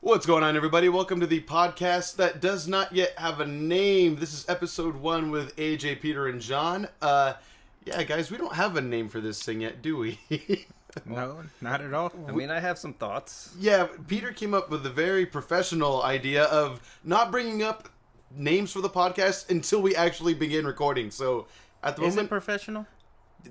What's going on, everybody? Welcome to the podcast that does not yet have a name. This is episode 1 with AJ, Peter, and John. Yeah, guys, we don't have a name for this thing yet, do we? No, not at all. I mean, I have some thoughts. Yeah, Peter came up with a very professional idea of not bringing up names for the podcast until we actually begin recording. So, at the Is moment... it professional?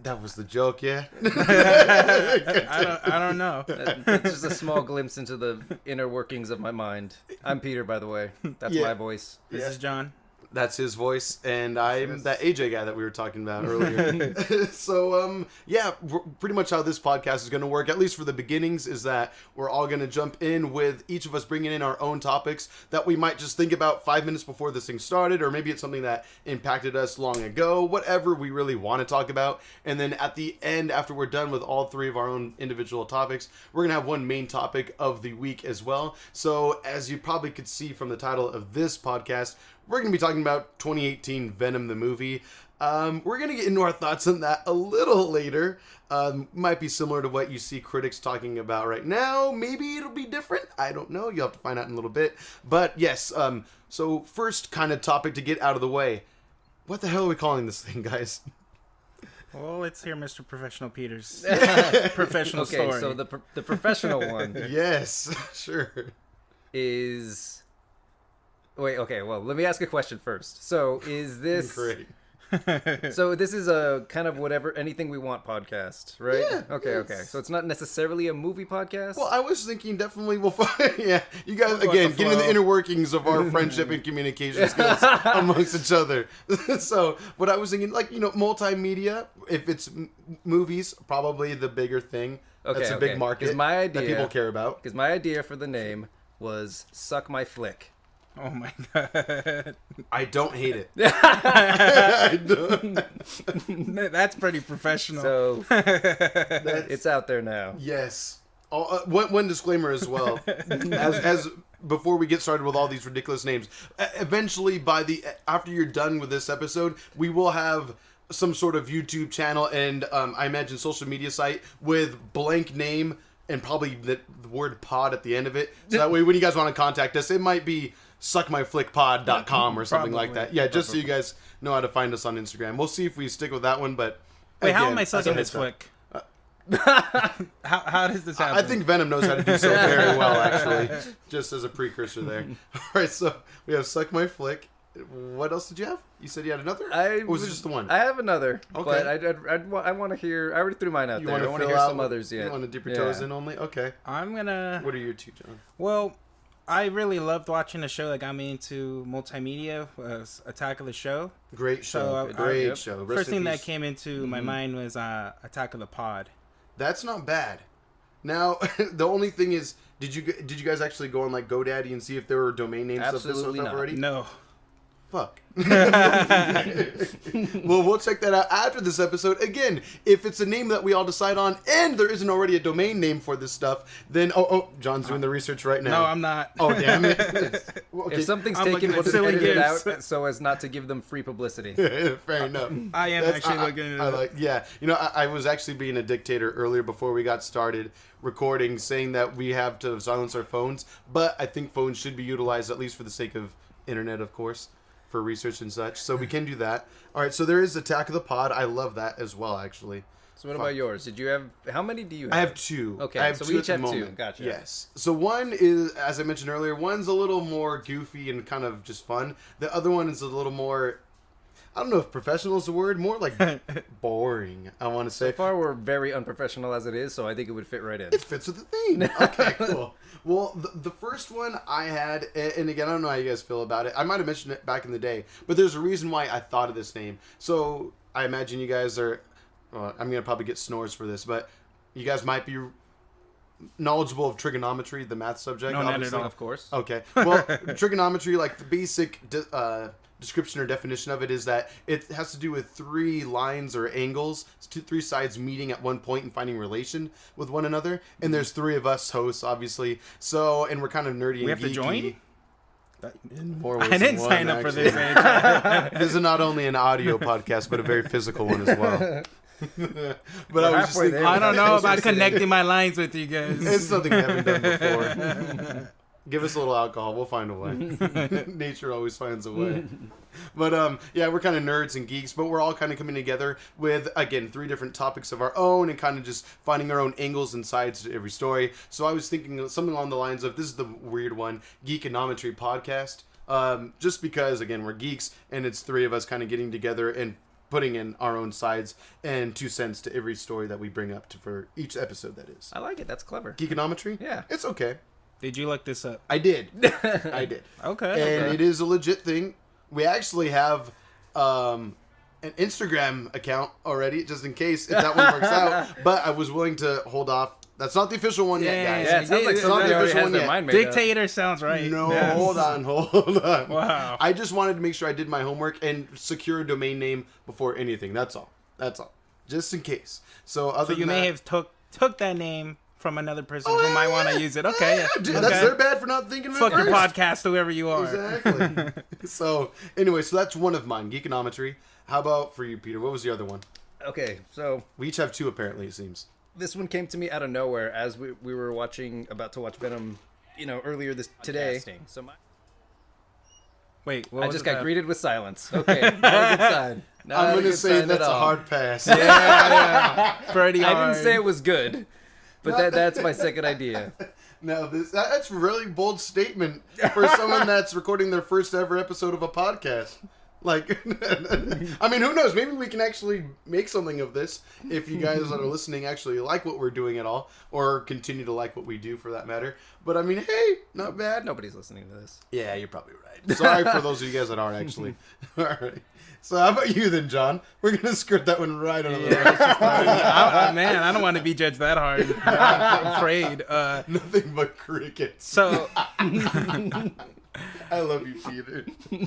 That was the joke, yeah. I don't know. That's just a small glimpse into the inner workings of my mind. I'm Peter, by the way. That's my voice. This is John. That's his voice, and I'm that AJ guy that we were talking about earlier. So, yeah, pretty much how this podcast is going to work, at least for the beginnings, is that we're all going to jump in with each of us bringing in our own topics that we might just think about 5 minutes before this thing started, or maybe it's something that impacted us long ago, whatever we really want to talk about. And then at the end, after we're done with all 3 of our own individual topics, we're going to have one main topic of the week as well. So, as you probably could see from the title of this podcast, we're going to be talking about 2018 Venom, the movie. We're going to get into our thoughts on that a little later. Might be similar to what you see critics talking about right now. Maybe it'll be different. I don't know. You'll have to find out in a little bit. But yes, so first kind of topic to get out of the way. What the hell are we calling this thing, guys? Well, let's hear Mr. Professional Peter's professional Okay, story. so the professional one Yes, sure. is... Wait, okay, well, let me ask a question first. So, is this... Great. So, this is a kind of whatever, anything we want podcast, right? Yeah, Okay. So, it's not necessarily a movie podcast? Well, I was thinking definitely we'll find... Yeah, you guys, again, get into the inner workings of our friendship and communication skills amongst each other. So, what I was thinking, like, multimedia, if it's movies, probably the bigger thing. That's a big market that people care about. Because my idea for the name was Suck My Flick. Oh my god. I don't hate it. I don't. That's pretty professional. So, it's out there now. Yes. One disclaimer as well. As before we get started with all these ridiculous names, eventually after you're done with this episode, we will have some sort of YouTube channel and I imagine social media site with blank name and probably the word pod at the end of it. So that way when you guys want to contact us, it might be suckmyflickpod.com or something like that. Yeah, just so you guys know how to find us on Instagram. We'll see if we stick with that one, but... Wait, how am I sucking this flick? How does this happen? I think Venom knows how to do so very well, actually. Just as a precursor there. All right, so we have Suck My Flick. What else did you have? You said you had another? Or was it just the one? I have another. Okay. But I want to hear... I already threw mine out You there. I want want to to hear some others yet. You want to dip your toes in only? Okay. I'm gonna... What are your two, John? Well, I really loved watching a show that got me into multimedia, was Attack of the Show. Great show. Great show. First thing that came into my mind was Attack of the Pod. That's not bad. Now, the only thing is, did you guys actually go on like GoDaddy and see if there were domain names of this stuff already? No. Fuck. Well, we'll check that out after this episode. Again, if it's a name that we all decide on and there isn't already a domain name for this stuff, then... Oh, John's doing the research right now. No, I'm not. Oh, damn it. Okay. If something's I'm taken, looking we'll at just edit it silly out so as not to give them free publicity. Fair enough. I am actually looking at it. Yeah. I was actually being a dictator earlier before we got started recording, saying that we have to silence our phones, but I think phones should be utilized at least for the sake of internet, of course, for research and such. So we can do that. All right, so there is Attack of the Pod. I love that as well, actually. So what about yours? Did you have... How many do you have? I have 2. Okay, I have so 2 we each at the have 2. moment. Gotcha. Yes. So one is, as I mentioned earlier, one's a little more goofy and kind of just fun. The other one is a little more... I don't know if professional is the word, more like boring, I want to say. So far, we're very unprofessional as it is, so I think it would fit right in. It fits with the theme. Okay, cool. Well, the first one I had, and again, I don't know how you guys feel about it. I might have mentioned it back in the day, but there's a reason why I thought of this name. So I imagine you guys are, I'm going to probably get snores for this, but you guys might be knowledgeable of trigonometry, the math subject. No, not at all. Of course. Okay. Well, trigonometry, like the basic description or definition of it is that it has to do with 3 lines or angles, 3 sides meeting at one point and finding relation with one another. And there's 3 of us hosts, obviously. So, and we're kind of nerdy and geeky. We have to join? In more ways I didn't than sign one, up for actually. this. This is not only an audio podcast, but a very physical one as well. But I was just thinking, I don't know about connecting my lines with you guys. It's something we haven't done before. Give us a little alcohol. We'll find a way. Nature always finds a way. But yeah, we're kind of nerds and geeks, but we're all kind of coming together with, again, 3 different topics of our own and kind of just finding our own angles and sides to every story. So I was thinking of something along the lines of, this is the weird one, Geekonometry Podcast. Just because, again, we're geeks and it's 3 of us kind of getting together and putting in our own sides and 2 cents to every story that we bring up for each episode, that is. I like it. That's clever. Geekonometry? Yeah. It's okay. Did you look this up? I did. I did. Okay. And it is a legit thing. We actually have an Instagram account already, just in case if that one works out. But I was willing to hold off. That's not the official one yet, guys. Yeah, it sounds like somebody already has their mind made up. Dictator sounds right. No, hold on. Wow. I just wanted to make sure I did my homework and secure a domain name before anything. That's all. Just in case. So you may have took that name from another person who might want to use it. Okay. That's their bad for not thinking of it Fuck your first. podcast, whoever you are. Exactly. So, anyway, that's one of mine, Geekonometry. How about for you, Peter? What was the other one? Okay, so We each have 2, apparently, it seems. this one came to me out of nowhere as we were about to watch Venom, earlier today. So Wait, what I was just it got greeted with silence. Okay, not a good sign. I'm going to say that's a hard pass. Yeah. Pretty hard. I didn't say it was good, but that's my second idea. Now, that's a really bold statement for someone that's recording their first ever episode of a podcast. Like, I mean, who knows? Maybe we can actually make something of this if you guys that are listening actually like what we're doing at all, or continue to like what we do for that matter. But I mean, hey, not bad. Nobody's listening to this. Yeah, you're probably right. Sorry for those of you guys that are actually. All right. So how about you then, John? We're going to skirt that one right under the rug. Man, I don't want to be judged that hard. I'm afraid. Nothing but crickets. So, I love you, Peter.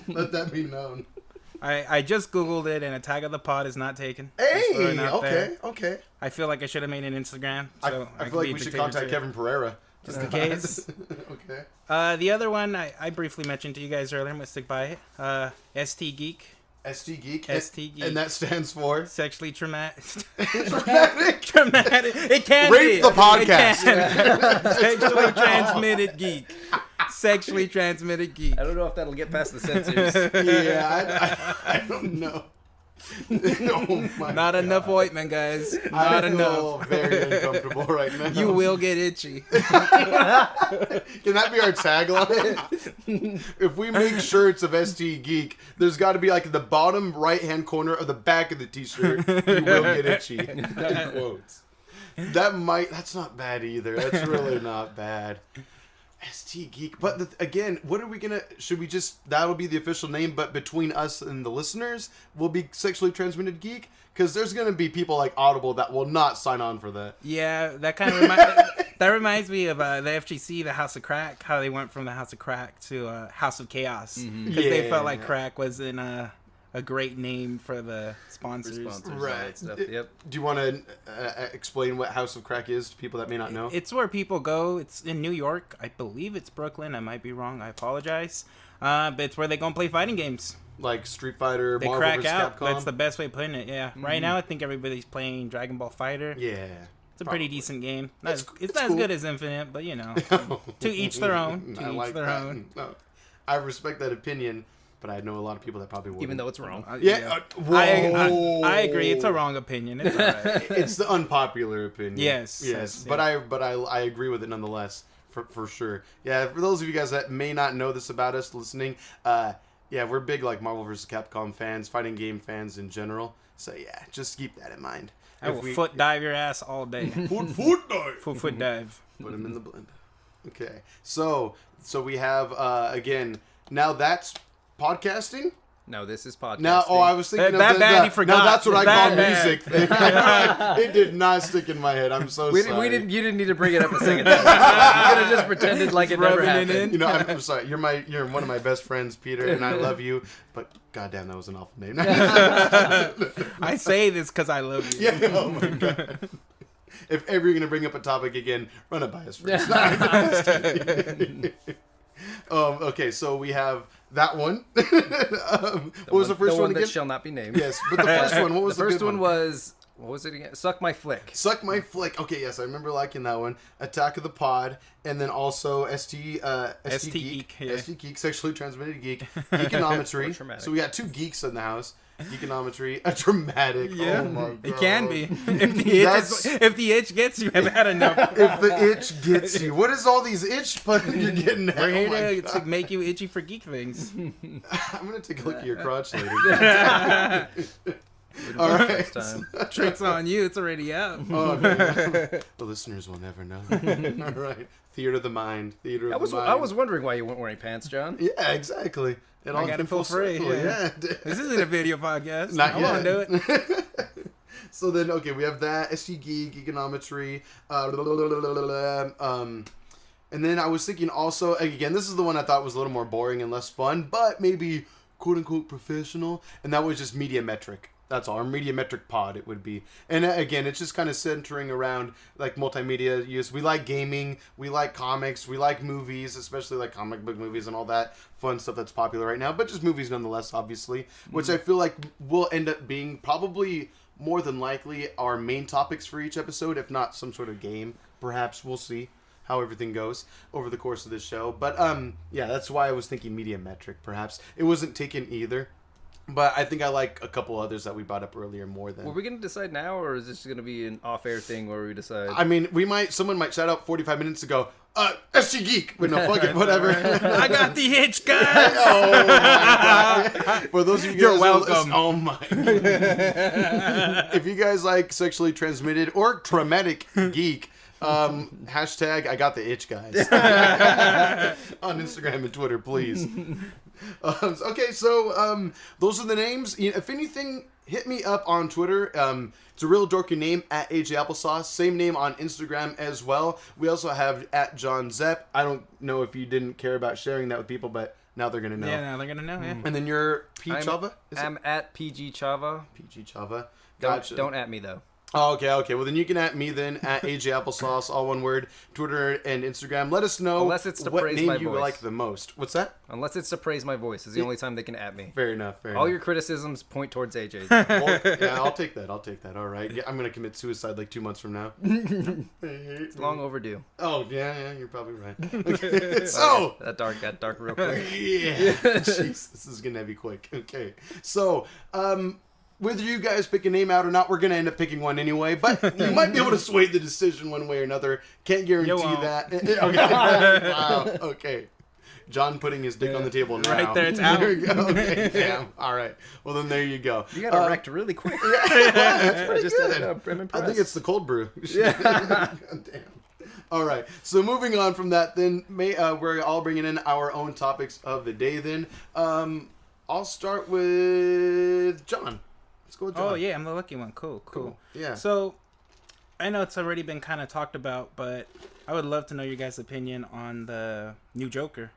Let that be known. I just Googled it, and a tag of the pod is not taken. Hey, okay. I feel like I should have made an Instagram. So I feel like we should contact Kevin Pereira. Just in case. Okay. The other one I briefly mentioned to you guys earlier. I'm going to stick by it. STGeek. STGeek. STGeek. And that stands for? Sexually traumatic. Traumatic. It can Rape be. the podcast. Sexually transmitted geek. Sexually transmitted geek. I don't know if that'll get past the censors. Yeah, I don't know. Oh my Not God. enough ointment, guys. Not I feel enough. very uncomfortable right now. You will get itchy. Can that be our tagline? If we make shirts of ST Geek, there's got to be like in the bottom right-hand corner of the back of the t-shirt, you will get itchy. In quotes. That's not bad either. That's really not bad. ST Geek. But again, what are we going to... Should we just... That'll be the official name, but between us and the listeners, will be Sexually Transmitted Geek? Because there's going to be people like Audible that will not sign on for that. Yeah, that kind of reminds me of the FGC, the House of Crack, how they went from the House of Crack to House of Chaos. Because they felt like crack wasn't a great name for the sponsors. Right. Stuff. Yep. Do you want to explain what House of Crack is to people that may not know? It's where people go. It's in New York. I believe it's Brooklyn. I might be wrong. I apologize. But it's where they go and play fighting games. Like Street Fighter, They Marvel crack vs. out. Capcom? That's the best way of putting it, yeah. Right now, I think everybody's playing Dragon Ball Fighter. Yeah. It's a pretty decent game. It's not cool. as good as Infinite, but you know. To each their own. To I each like their that. own. No, I respect that opinion, but I know a lot of people that probably wouldn't. Even though it's wrong. Yeah. I agree. It's a wrong opinion. It's all right. It's the unpopular opinion. Yes. But I agree with it nonetheless, for sure. Yeah, for those of you guys that may not know this about us listening, yeah, we're big like Marvel vs. Capcom fans, fighting game fans in general. So yeah, just keep that in mind. I will foot dive your ass all day. Foot dive. Foot dive. Put them in the blender. Okay. So we have again, now that's podcasting. No, this is podcasting. Now, I was thinking of that bad, you now forgot. that's what I That call bad. music. It did not stick in my head. I'm so sorry. You didn't need to bring it up a second time. You could have just pretended like it never rubbing it happened. in. You know, I'm sorry. You're one of my best friends, Peter, and I love you. But goddamn, that was an awful name. I say this because I love you. Yeah. Oh my god. If ever you're gonna bring up a topic again, run it by us first. Okay, so we have that one. What was the first one that again? shall not be named. Yes, but the first one. What was The first good one was What was it again? Suck My Flick. Suck My Flick. Okay, yes, I remember liking that one. Attack of the Pod, and then also STGeek, STGeek, Sexually Transmitted Geek, Geekonometry. So we got 2 geeks in the house. Geekonometry, a dramatic. Yeah, oh my God. It can be. If the itch gets you, I've had enough. If the itch gets you, what is all these itch buttons you're getting at? We're here to make you itchy for geek things. I'm gonna take a look at your crotch later. All right, Tricks on you. It's already out. Oh, okay. The listeners will never know. All right, theater of the mind. I was wondering why you weren't wearing pants, John. Yeah, exactly. I got it for free. Yeah. This isn't a video podcast. Not yet. I want to do it. So then, okay, we have that STGeek, Geekonometry, and then I was thinking also, again, this is the one I thought was a little more boring and less fun, but maybe quote unquote professional, and that was just Mediametric. That's all. Our Mediametric pod, it would be. And again, it's just kind of centering around like multimedia use. We like gaming. We like comics. We like movies, especially like comic book movies and all that fun stuff that's popular right now. But just movies nonetheless, obviously. Which I feel like will end up being probably more than likely our main topics for each episode, if not some sort of game. Perhaps. We'll see how everything goes over the course of this show. But yeah, that's why I was thinking Mediametric, perhaps. It wasn't taken either. But I think I like a couple others that we brought up earlier more than. Were we going to decide now, or is this going to be an off-air thing where we decide? I mean, someone might shout out 45 minutes ago, STGeek! But no, fuck it, whatever. I got the itch, guys! Oh my God. For those of you guys You're welcome. Oh my God. If you guys like sexually transmitted or traumatic geek, hashtag I got the itch, guys. On Instagram and Twitter, please. Okay, so those are the names. If anything, hit me up on Twitter. It's a real dorky name, at AJ Applesauce. Same name on Instagram as well. We also have at John Zepp. I don't know if you didn't care about sharing that with people, but now they're going to know. Yeah, now they're going to know, yeah. And then you're P. Chava? I'm at PG Chava. PG Chava. Gotcha. Don't at me, though. Oh, okay. Well, then you can at me then, at AJ Applesauce, all one word, Twitter and Instagram. Let us know what name you like the most. What's that? Unless it's to praise my voice is the only time they can at me. Fair enough. All your criticisms point towards AJ. Well, yeah, I'll take that. All right. Yeah, I'm going to commit suicide like 2 months from now. It's long overdue. Oh, yeah, you're probably right. Okay. So. That dark real quick. Yeah. Jeez, this is going to be quick. Okay. So, whether you guys pick a name out or not, we're going to end up picking one anyway. But you might be able to sway the decision one way or another. Can't guarantee that. Okay. Wow. Okay. John putting his dick on the table now. Right there, it's out. There you go. Okay. Damn. All right. Well, then there you go. You got erect really quick. That's pretty good. I'm impressed. I think it's the cold brew. Yeah. Damn. All right. So moving on from that, then we're all bringing in our own topics of the day. Then I'll start with John. Let's go with John. Oh yeah, I'm the lucky one. Cool. Yeah. So I know it's already been kind of talked about, but I would love to know your guys' opinion on the new Joker.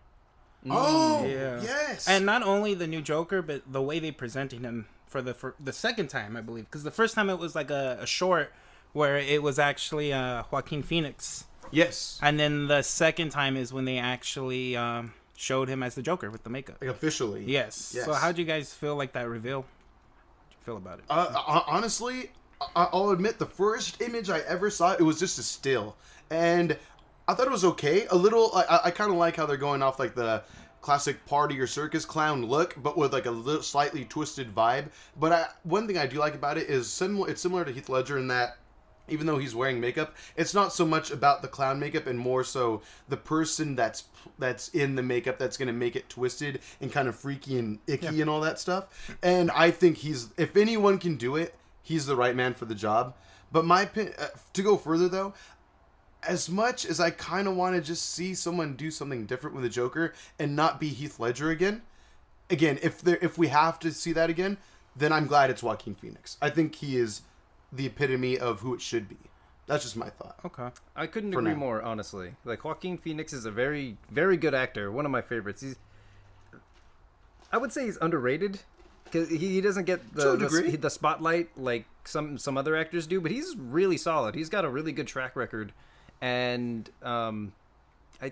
Oh, yeah. Yes. And not only the new Joker, but the way they presented him for the second time, I believe. Because the first time it was like a short where it was actually Joaquin Phoenix. Yes. And then the second time is when they actually showed him as the Joker with the makeup. Like officially. Yes. So how'd you guys feel like that reveal? How'd you feel about it? Honestly, I'll admit the first image I ever saw, it was just a still. And I thought it was okay. A little, I kind of like how they're going off like the classic party or circus clown look, but with like a little slightly twisted vibe. But one thing I do like about it is it's similar to Heath Ledger in that even though he's wearing makeup, it's not so much about the clown makeup and more so the person that's in the makeup that's going to make it twisted and kind of freaky and icky and all that stuff. And I think if anyone can do it, he's the right man for the job. But to go further though, as much as I kind of want to just see someone do something different with the Joker and not be Heath Ledger again, if we have to see that again, then I'm glad it's Joaquin Phoenix. I think he is the epitome of who it should be. That's just my thought. Okay. I couldn't agree more, honestly. Like, Joaquin Phoenix is a very, very good actor. One of my favorites. I would say he's underrated because he doesn't get the spotlight like some other actors do, but he's really solid. He's got a really good track record, and I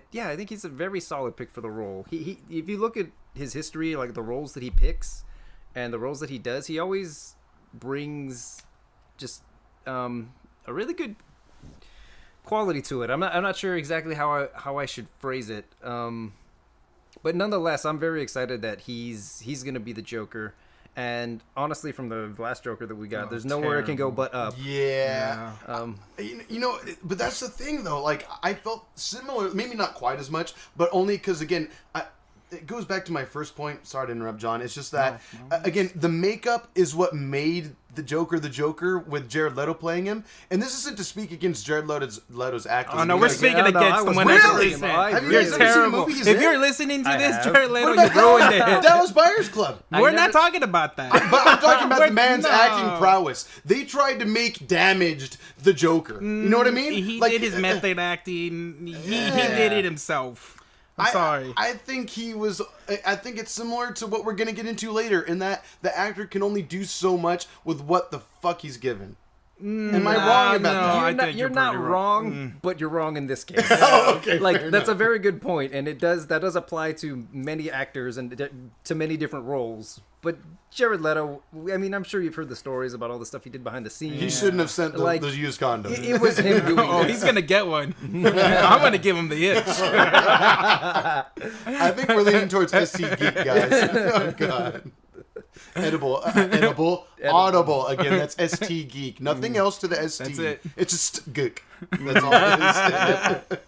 think he's a very solid pick for the role. He if you look at his history, like the roles that he picks and the roles that he does, he always brings just a really good quality to it. I'm not sure exactly how I should phrase it. But nonetheless, I'm very excited that he's gonna be the Joker. And honestly, from the last Joker that we got, there's nowhere it can go but up. Yeah. You know, but that's the thing, though. Like, I felt similar, maybe not quite as much, but only because, again, it goes back to my first point. Sorry to interrupt, John. It's just that, again, the makeup is what made the Joker with Jared Leto playing him. And this isn't to speak against Jared Leto's acting. Oh, no, we're speaking against the 100%. Have you You're guys ever seen the terrible. movie he's If in? you're listening to this, have. Jared Leto, you ruined it. Dallas Buyers Club. We're not talking about that. But I'm talking about the man's No. acting prowess. They tried to make damaged the Joker. You know what I mean? He did his method acting. He did it himself. I'm sorry. I think I think it's similar to what we're going to get into later, in that the actor can only do so much with what the fuck he's given. Am I wrong about that? You're not wrong, but you're wrong in this case. Okay, like that's a very good point, and that does apply to many actors and to many different roles. But Jared Leto, I mean, I'm sure you've heard the stories about all the stuff he did behind the scenes. He shouldn't have sent the used condom. It was him doing Oh, this. he's gonna get one. I'm gonna give him the itch. I think we're leaning towards STGeek, guys. Oh god. Edible, audible. Again, that's STGeek. Nothing else to the ST. That's it. It's just geek. That's all it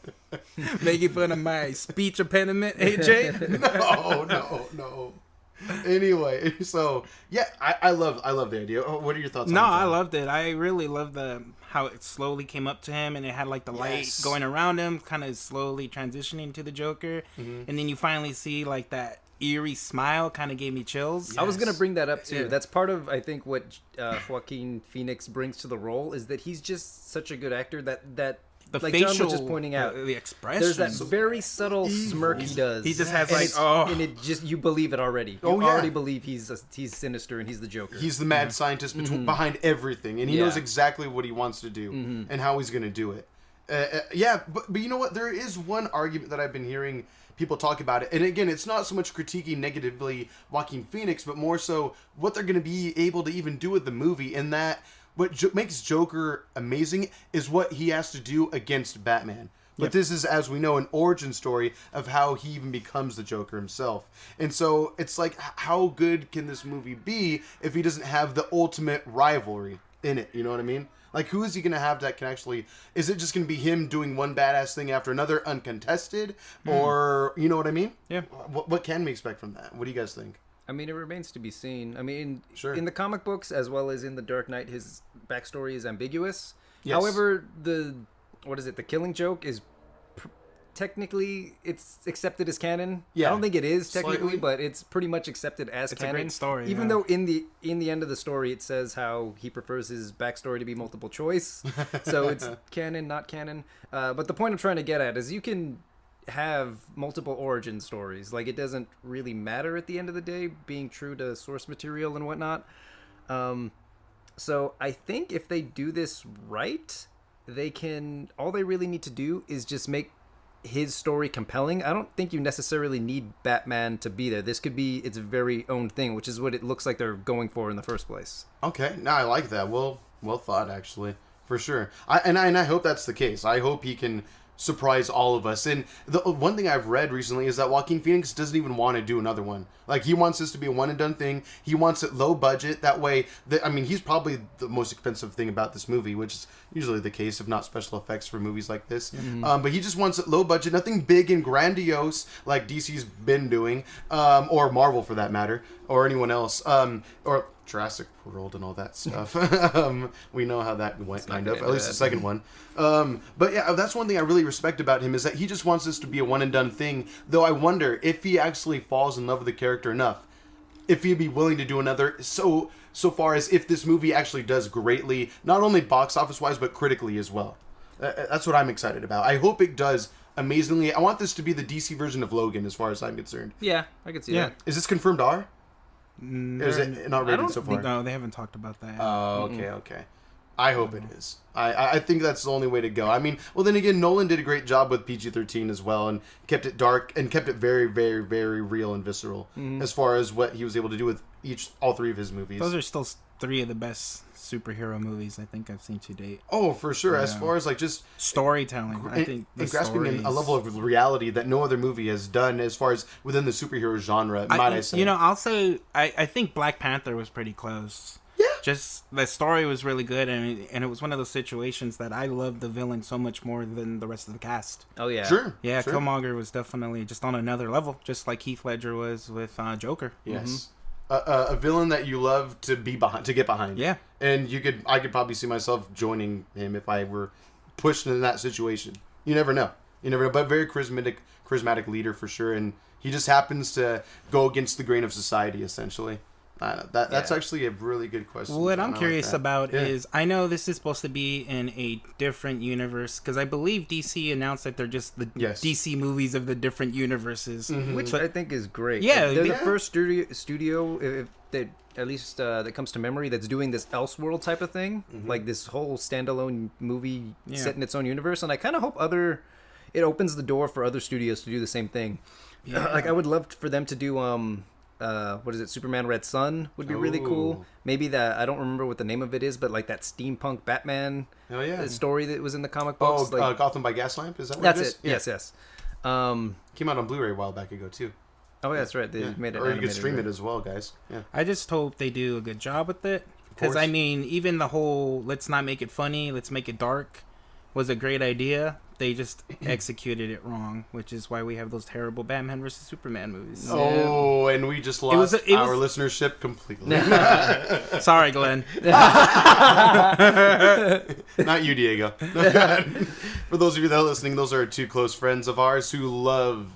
is. Making fun of my speech impediment, AJ. No. Anyway, so yeah, I love the idea. What are your thoughts? No, on it, I John? loved it. I really loved how it slowly came up to him, and it had like the light going around him, kind of slowly transitioning to the Joker, and then you finally see like that eerie smile. Kind of gave me chills. I was gonna bring that up too. Yeah. That's part of, I think, what Joaquin Phoenix brings to the role is that he's just such a good actor that The like facial, John was just poining out, the expression. there's that very subtle smirk he does. He just has and like, and it just, you believe it already. You already believe he's sinister and he's the Joker. He's the mad scientist behind everything, and he knows exactly what he wants to do and how he's going to do it. But you know what? There is one argument that I've been hearing people talk about it, and again, it's not so much critiquing negatively Joaquin Phoenix, but more so what they're going to be able to even do with the movie, in that what makes Joker amazing is what he has to do against Batman. But this is, as we know, an origin story of how he even becomes the Joker himself. And so it's like, how good can this movie be if he doesn't have the ultimate rivalry in it? You know what I mean? Like, who is he going to have that can actually... Is it just going to be him doing one badass thing after another uncontested? Or, you know what I mean? Yeah. What can we expect from that? What do you guys think? I mean, it remains to be seen. I mean, Sure. in the comic books, as well as in The Dark Knight, his backstory is ambiguous. Yes. However, the Killing Joke is... technically, it's accepted as canon. Yeah. I don't think it is technically, Slightly. but it's pretty much accepted as It's a canon. great story, Even yeah. though in the end of the story it says how he prefers his backstory to be multiple choice, so it's canon, not canon. But the point I'm trying to get at is you can have multiple origin stories. Like, it doesn't really matter at the end of the day, being true to source material and whatnot. So I think if they do this right, they can. All they really need to do is just make his story compelling. I don't think you necessarily need Batman to be there. This could be its very own thing, which is what it looks like they're going for in the first place. Okay, no, I like that. Well thought, actually, for sure. I hope that's the case. I hope he can surprise all of us. And the one thing I've read recently is that Joaquin Phoenix doesn't even want to do another one. Like, he wants this to be a one and done thing. He wants it low budget. That way, he's probably the most expensive thing about this movie, which is usually the case, if not special effects for movies like this. But he just wants it low budget, nothing big and grandiose like DC's been doing, or Marvel for that matter, or anyone else, or Jurassic World and all that stuff. We know how that went, kind of. At least the second one. But yeah, that's one thing I really respect about him, is that he just wants this to be a one and done thing. Though I wonder if he actually falls in love with the character enough, if he'd be willing to do another. So far as if this movie actually does greatly, not only box office wise, but critically as well. That's what I'm excited about. I hope it does amazingly. I want this to be the DC version of Logan, as far as I'm concerned. Yeah, I could see that. Is this confirmed R? Or is it not rated so far? No, they haven't talked about that. Oh, okay. I hope it is. I think that's the only way to go. I mean, well, then again, Nolan did a great job with PG-13 as well, and kept it dark and kept it very, very, very real and visceral as far as what he was able to do with all three of his movies. Those are still 3 of the best superhero movies I think I've seen to date. Oh, for sure. As far as like just storytelling, I think and grasping a level of reality that no other movie has done as far as within the superhero genre, might I say. You know, I'll say I think Black Panther was pretty close. Yeah. Just the story was really good, and it was one of those situations that I loved the villain so much more than the rest of the cast. Oh yeah, sure. Yeah, sure. Killmonger was definitely just on another level, just like Heath Ledger was with Joker. Yes, a villain that you love to be behind, to get behind. Yeah, and I could probably see myself joining him if I were pushed into that situation. You never know. But very charismatic leader for sure, and he just happens to go against the grain of society essentially. That's actually a really good question. What I'm curious about is, I know this is supposed to be in a different universe, because I believe DC announced that they're just the DC movies of the different universes. Which I think is great. Yeah. They're the first studio if that at least that comes to memory, that's doing this Elseworld type of thing. Like this whole standalone movie set in its own universe. And I kind of hope it opens the door for other studios to do the same thing. Yeah. Like I would love for them to do... what is it? Superman Red Sun would be really cool. Maybe I don't remember what the name of it is, but like that steampunk Batman story that was in the comic books. Gotham by Gaslamp? Is that what that's it is? Yes. Came out on Blu-ray a while back ago too. Oh, yeah, that's right. They made it. Or you could stream it as well, guys. Yeah. I just hope they do a good job with it. Because, I mean, even the whole let's not make it funny, let's make it dark was a great idea. They just executed it wrong, which is why we have those terrible Batman versus Superman movies. Oh, and we just lost our listenership completely. Sorry, Glenn. Not you, Diego. For those of you that are listening, those are 2 close friends of ours who love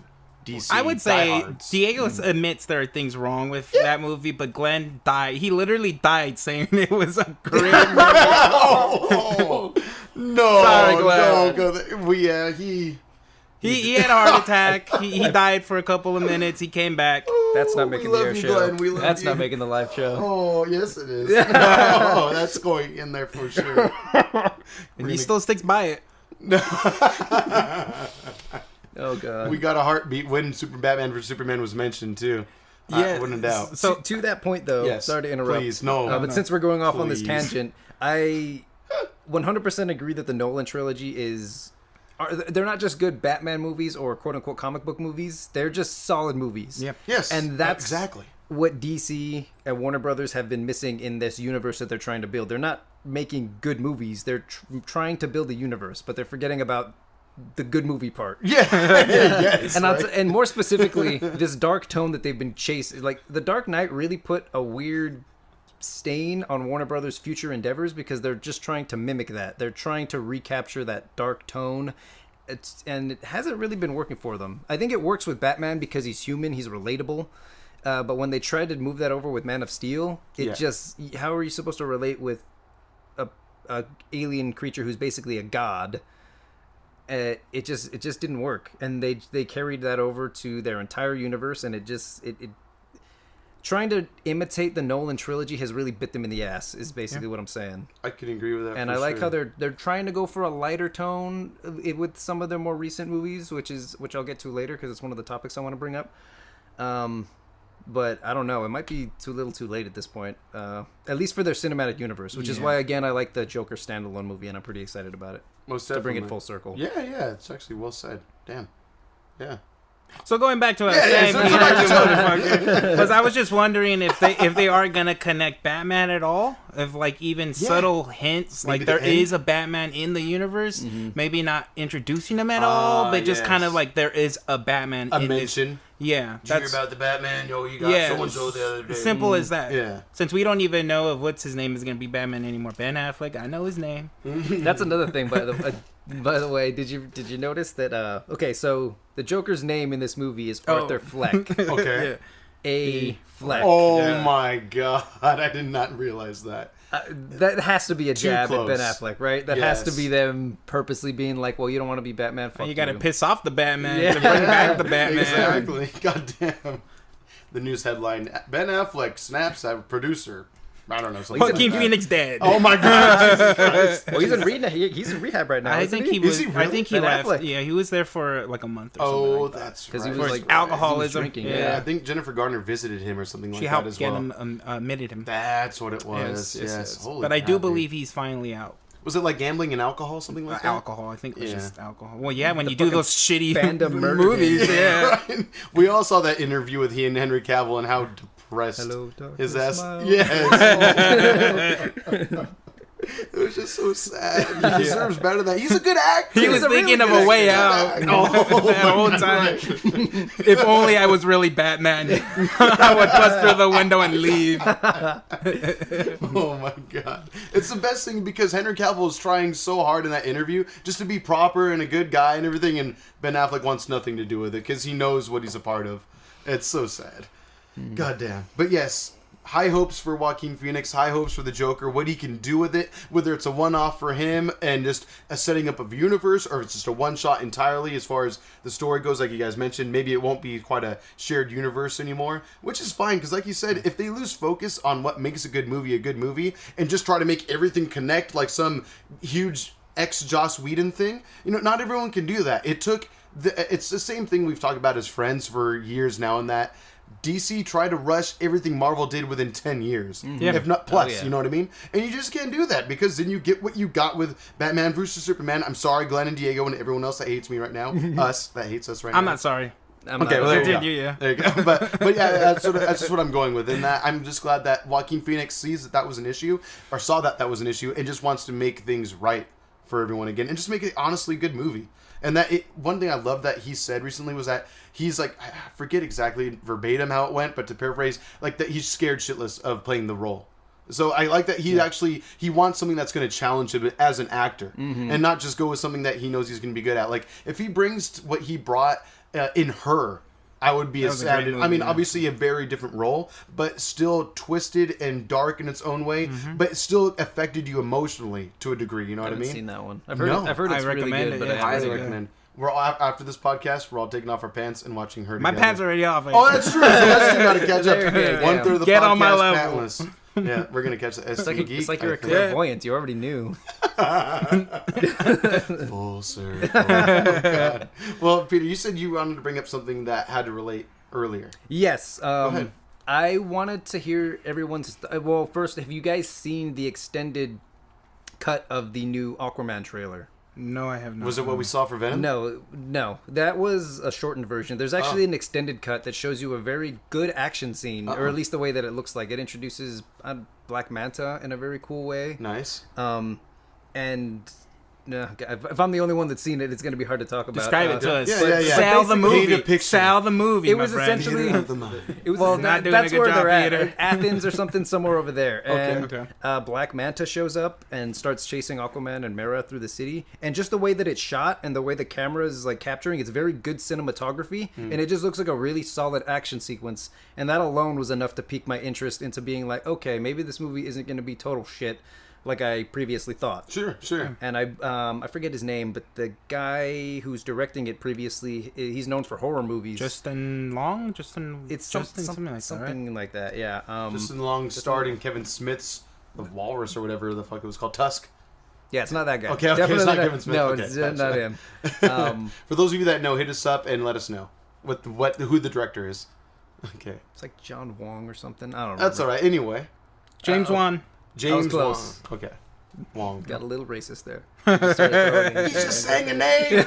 DC. I would say diehards. Diego admits there are things wrong with that movie, but Glenn died. He literally died saying it was a great movie. No, sorry, Glenn. He had a heart attack. He died for a couple of minutes. He came back. That's not making the air show. Glenn. That's not making the live show. Oh, yes it is. Oh, that's going in there for sure. And he still sticks by it. Oh god. We got a heartbeat when Batman vs Superman was mentioned too. Yeah, wouldn't doubt. So to that point though, sorry to interrupt. Please, no. But since we're going off on this tangent, I 100% agree that the Nolan trilogy they're not just good Batman movies or quote unquote comic book movies. They're just solid movies. Yep. Yes. And that's exactly what DC and Warner Brothers have been missing in this universe that they're trying to build. They're not making good movies. They're trying to build a universe, but they're forgetting about the good movie part. Yeah. Yes, and and more specifically, this dark tone that they've been chasing. Like The Dark Knight really put a weird stain on Warner Brothers' future endeavors because they're just trying to mimic that. They're trying to recapture that dark tone. And it hasn't really been working for them. I think it works with Batman because he's human, he's relatable. But when they tried to move that over with Man of Steel, how are you supposed to relate with a alien creature who's basically a god? It just didn't work, and they carried that over to their entire universe, and it trying to imitate the Nolan trilogy has really bit them in the ass, is basically what I'm saying. I can agree with that. And I like how they're trying to go for a lighter tone with some of their more recent movies, which I'll get to later because it's one of the topics I want to bring up. But I don't know, it might be too little too late at this point, at least for their cinematic universe, which is why, again, I like the Joker standalone movie, and I'm pretty excited about it. Most definitely. To bring it full circle. Yeah, it's actually well said. Damn. Yeah. So going back to what I was saying, motherfucker, because I was just wondering if they are gonna connect Batman at all, if like even subtle hints, maybe like there is a Batman in the universe, maybe not introducing him at all, but just kind of like there is a Batman. A mention. Yeah, did you hear about the Batman? Yo, you got so and so the other day. Simple as that. Yeah. Since we don't even know if what's his name is gonna be Batman anymore, Ben Affleck. I know his name. That's another thing, by the way. Did you notice that? Okay, so the Joker's name in this movie is Arthur Fleck. Okay. A. Fleck. Oh my god! I did not realize that. That has to be a jab at Ben Affleck, right? That has to be them purposely being like, "Well, you don't want to be Batman. Fuck you got to piss off the Batman to bring back the Batman." Exactly. God damn. The news headline: Ben Affleck snaps at producer. I don't know. Joaquin Phoenix dead. Oh my God! Jesus Christ. Well, he's in rehab right now. I think he was. Is he really? I think he Ben left. Affleck. Yeah, he was there for like a month or something. Oh, like that. that's because right. he was For like alcoholism. he was drinking. Yeah, I think Jennifer Garner visited him or something like She that helped as get well. him admitted him. That's what it was. Yes. Yes. Holy But I crap, do dude. believe he's finally out. Was it like gambling and alcohol, something like that? Alcohol, I think it was Yeah. just alcohol. Well, yeah, when you do those shitty fandom murder movies, game. yeah. Right? We all saw that interview with he and Henry Cavill and how depressed Hello, darkness, his ass. smile. Yes. It was just so sad. He deserves better than that. He's a good actor. He was He's thinking really of a good way actor. out that whole time. If only I was really Batman, I would bust through the window and leave. Oh my God. It's the best thing because Henry Cavill is trying so hard in that interview just to be proper and a good guy and everything, and Ben Affleck wants nothing to do with it because he knows what he's a part of. It's so sad. God damn. But yes, high hopes for Joaquin Phoenix, high hopes for the Joker, what he can do with it, whether it's a one-off for him and just a setting up of a universe, or if it's just a one-shot entirely as far as the story goes, like you guys mentioned. Maybe it won't be quite a shared universe anymore, which is fine, because like you said, if they lose focus on what makes a good movie, and just try to make everything connect like some huge ex-Joss Whedon thing, not everyone can do that. It's the same thing we've talked about as friends for years now, in that DC tried to rush everything Marvel did within 10 years, if not plus, you know what I mean? And you just can't do that, because then you get what you got with Batman vs. Superman. I'm sorry, Glenn and Diego and everyone else that hates me right now. That hates us right now. I'm not sorry. Okay, well, there you go. Yeah. There you go. But yeah, that's just what I'm going with. And that I'm just glad that Joaquin Phoenix sees that was an issue, or saw that was an issue, and just wants to make things right for everyone again, and just make it honestly a good movie. And one thing I love that he said recently was that he's like, I forget exactly verbatim how it went, but to paraphrase, like that he's scared shitless of playing the role. So I like that he wants something that's going to challenge him as an actor, and not just go with something that he knows he's going to be good at. Like if he brings what he brought in Her, I would be astounded. I mean, obviously a very different role, but still twisted and dark in its own way, but it still affected you emotionally to a degree. You know what I mean? I haven't seen that one. I've heard it's really good, but I highly recommend. We're all, after this podcast, we're all taking off our pants and watching Her together. My pants are already off. Oh, that's true. So that's, you got to catch up. 1/3 of the Get podcast on my level. pantless. Yeah, we're gonna catch the STGeek. It's like you're a clairvoyant. You already knew. Full circle. Oh, God. Well, Peter, you said you wanted to bring up something that had to relate earlier. Yes. Go ahead. I wanted to hear everyone's... well, first, have you guys seen the extended cut of the new Aquaman trailer? No, I have not. Was it what we saw for Venom? No. That was a shortened version. There's actually an extended cut that shows you a very good action scene, or at least the way that it looks like. It introduces Black Manta in a very cool way. Nice. And... no, if I'm the only one that's seen it, it's going to be hard to talk about. Describe it to us. Yeah. Sell the Paint a movie. picture. Sell the movie. It was my friend. essentially. It was Well, not doing that's a good where job they're at. either. Athens or something, somewhere over there. And Okay. Black Manta shows up and starts chasing Aquaman and Mera through the city. And just the way that it's shot and the way the camera is like capturing, it's very good cinematography, and it just looks like a really solid action sequence. And that alone was enough to pique my interest into being like, okay, maybe this movie isn't going to be total shit like I previously thought. Sure. And I forget his name, but the guy who's directing it previously, he's known for horror movies. Justin Long? It's something like that, like that, yeah. Justin Long starred in Kevin Smith's The Walrus or whatever the fuck it was called, Tusk. Yeah, it's not that guy. Okay, Definitely it's not Kevin Smith. No, Okay, it's gotcha. not him. For those of you that know, hit us up and let us know who the director is. Okay. It's like John Wong or something. I don't know. That's all right. Anyway. James Wan. James close. Wong. Okay. Wong. Got a little racist there. He's just saying a name.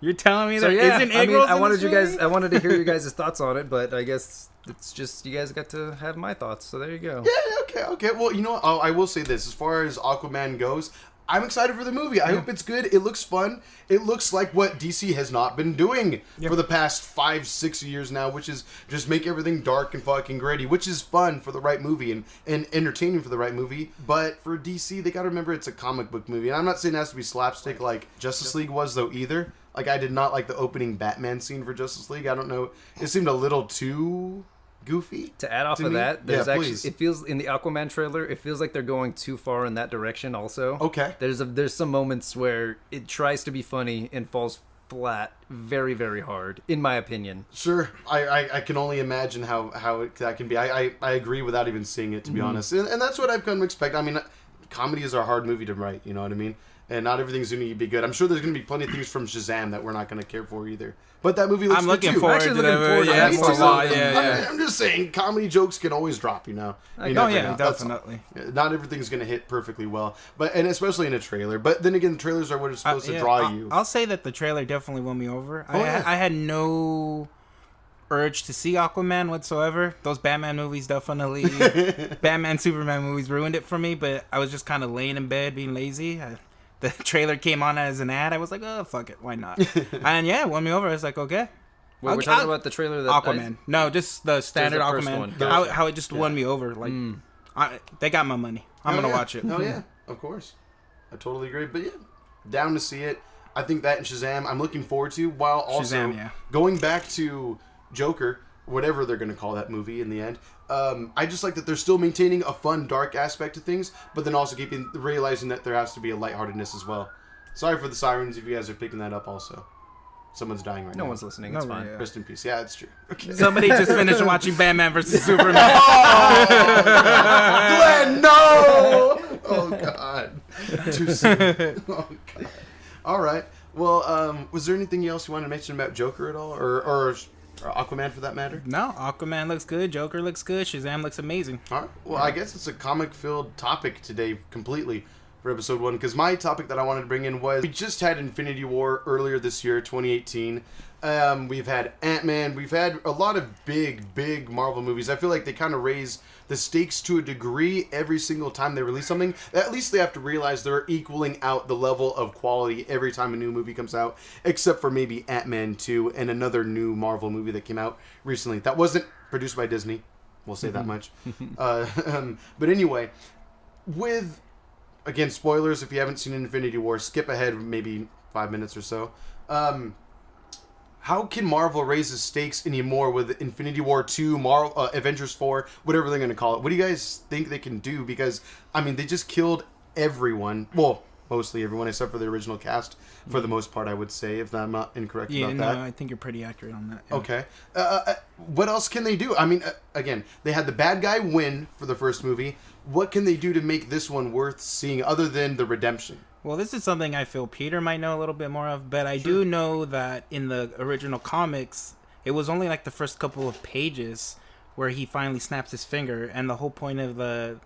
You're telling me So there yeah, isn't egg rolls I in wanted this you movie? guys. I wanted to hear you guys' thoughts on it, but I guess it's just you guys got to have my thoughts. So there you go. Yeah, okay. Well, you know what? I will say this. As far as Aquaman goes, I'm excited for the movie. I hope it's good. It looks fun. It looks like what DC has not been doing for the past 5-6 years now, which is just make everything dark and fucking gritty, which is fun for the right movie and entertaining for the right movie. But for DC, they got to remember it's a comic book movie. And I'm not saying it has to be slapstick like Justice League was, though, either. Like, I did not like the opening Batman scene for Justice League. I don't know. It seemed a little too goofy. To add off to of me. that, there's Yeah, actually please. it feels in the Aquaman trailer, it feels like they're going too far in that direction also. Okay. There's some moments where it tries to be funny and falls flat very, very hard, in my opinion. Sure, I can only imagine how that can be. I agree without even seeing it, to be honest, and that's what I've come to expect. I mean, comedies are a hard movie to write, you know what I mean? And not everything's going to be good. I'm sure there's going to be plenty of things from Shazam that we're not going to care for either. But that movie looks good too. I'm looking forward to that. Yeah, that's a lot. Yeah. I'm just saying, comedy jokes can always drop, you know? Definitely. Not everything's going to hit perfectly well, and especially in a trailer. But then again, the trailers are what are supposed to draw you. I'll say that the trailer definitely won me over. I had no urge to see Aquaman whatsoever. Those Batman movies definitely, Batman, Superman movies ruined it for me, but I was just kind of laying in bed being lazy. The trailer came on as an ad. I was like, oh, fuck it. Why not? And yeah, it won me over. I was like, okay. Well, we're talking about the trailer that Aquaman. No, just the standard Aquaman. How it just won me over. Like, they got my money. I'm going to watch it. Oh, yeah. Of course. I totally agree. But yeah, down to see it. I think that and Shazam, I'm looking forward to, while also going back to Joker, whatever they're going to call that movie in the end. I just like that they're still maintaining a fun, dark aspect to things, but then also realizing that there has to be a lightheartedness as well. Sorry for the sirens if you guys are picking that up also. Someone's dying right now. No one's listening. It's fine. Yeah. Rest in peace. Yeah, that's true. Okay. Somebody just finished watching Batman vs. Superman. Glenn, no! Oh, God. Too soon. Oh, God. All right. Well, was there anything else you wanted to mention about Joker at all? Or Aquaman, for that matter? No, Aquaman looks good. Joker looks good. Shazam looks amazing. All right. Well, I guess it's a comic-filled topic today completely for episode 1, because my topic that I wanted to bring in was, we just had Infinity War earlier this year, 2018. We've had Ant-Man. We've had a lot of big Marvel movies. I feel like they kind of raise the stakes to a degree every single time they release something. At least they have to realize they're equaling out the level of quality every time a new movie comes out, except for maybe Ant-Man 2 and another new Marvel movie that came out recently. That wasn't produced by Disney. We'll say that much. But anyway, with, again, spoilers, if you haven't seen Infinity War, skip ahead maybe 5 minutes or so. How can Marvel raise the stakes anymore with Infinity War 2, Avengers 4, whatever they're going to call it? What do you guys think they can do? Because, I mean, they just killed everyone. Well, mostly everyone except for the original cast, for the most part, I would say, if I'm not incorrect about that. Yeah, I think you're pretty accurate on that. Yeah. Okay. What else can they do? I mean, again, they had the bad guy win for the first movie. What can they do to make this one worth seeing other than the redemption? Well, this is something I feel Peter might know a little bit more of, but I do know that in the original comics, it was only like the first couple of pages where he finally snaps his finger, and the whole point of the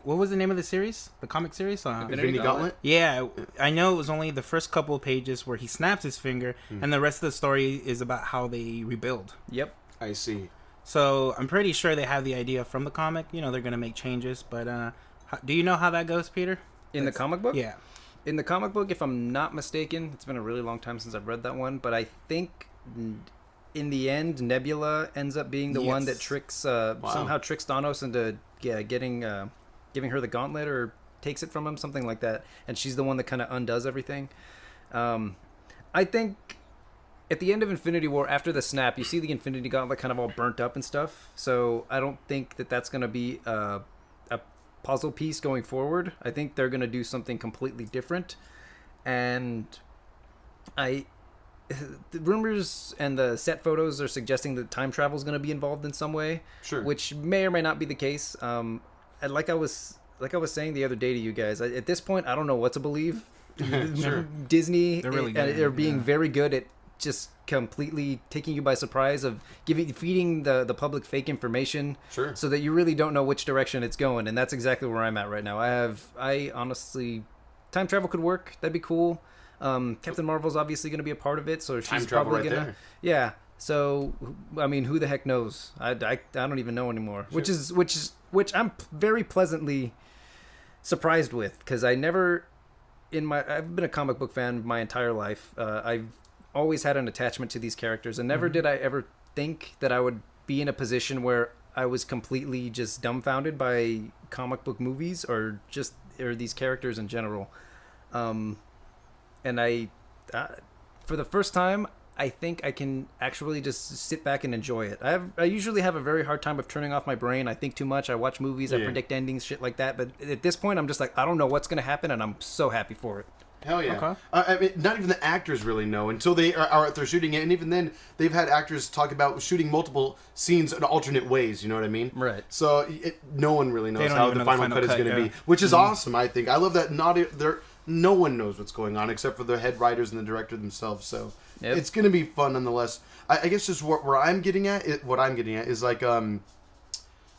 what was the name of the series? The comic series? Infinity Gauntlet? Yeah, I know it was only the first couple of pages where he snaps his finger, and the rest of the story is about how they rebuild. Yep. I see. So I'm pretty sure they have the idea from the comic. You know, they're going to make changes, but do you know how that goes, Peter? In the comic book? Yeah. In the comic book, if I'm not mistaken, it's been a really long time since I've read that one, but I think in the end, Nebula ends up being the one that tricks somehow tricks Thanos into giving her the gauntlet, or takes it from him, something like that, and she's the one that kind of undoes everything. I think at the end of Infinity War, after the snap, you see the Infinity Gauntlet kind of all burnt up and stuff, so I don't think that that's going to be a puzzle piece going forward. I think they're going to do something completely different, and the rumors and the set photos are suggesting that time travel is going to be involved in some way, which may or may not be the case. Like I was saying the other day to you guys, at this point I don't know what to believe. Disney, they're being very good at just completely taking you by surprise, of feeding the public fake information, so that you really don't know which direction it's going, and that's exactly where I'm at right now. I honestly, time travel could work. That'd be cool. Captain Marvel's obviously going to be a part of it, so she's probably gonna. Yeah. So I mean, who the heck knows? I don't even know anymore. Which I'm very pleasantly surprised with, because I've been a comic book fan my entire life. I've always had an attachment to these characters, and never did I ever think that I would be in a position where I was completely just dumbfounded by comic book movies or these characters in general. And for the first time, I think I can actually just sit back and enjoy it. I usually have a very hard time of turning off my brain. I think too much. I watch movies. I predict endings, shit like that. But at this point, I'm just like, I don't know what's going to happen, and I'm so happy for it. Hell yeah. Okay. I mean, not even the actors really know until they are out there shooting it. And even then, they've had actors talk about shooting multiple scenes in alternate ways. You know what I mean? Right. So no one really knows how the final cut is going to be. Which is awesome, I think. I love that no one knows what's going on except for the head writers and the director themselves. So it's going to be fun nonetheless. I guess just where I'm getting at, is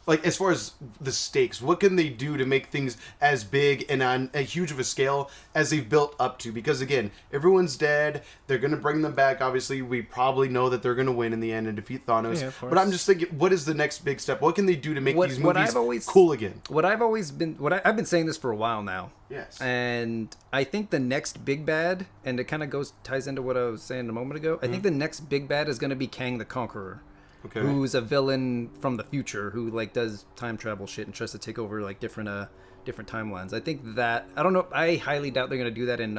like as far as the stakes, what can they do to make things as big and on a huge of a scale as they've built up to? Because again, everyone's dead. They're going to bring them back. Obviously, we probably know that they're going to win in the end and defeat Thanos. Yeah, but I'm just thinking, what is the next big step? What can they do to make these movies cool again? I've been saying this for a while now. Yes. And I think the next big bad, and it kind of ties into what I was saying a moment ago. I think the next big bad is going to be Kang the Conqueror. Okay. Who's a villain from the future who like does time travel shit and tries to take over like different timelines. I think that I don't know. I highly doubt they're gonna do that in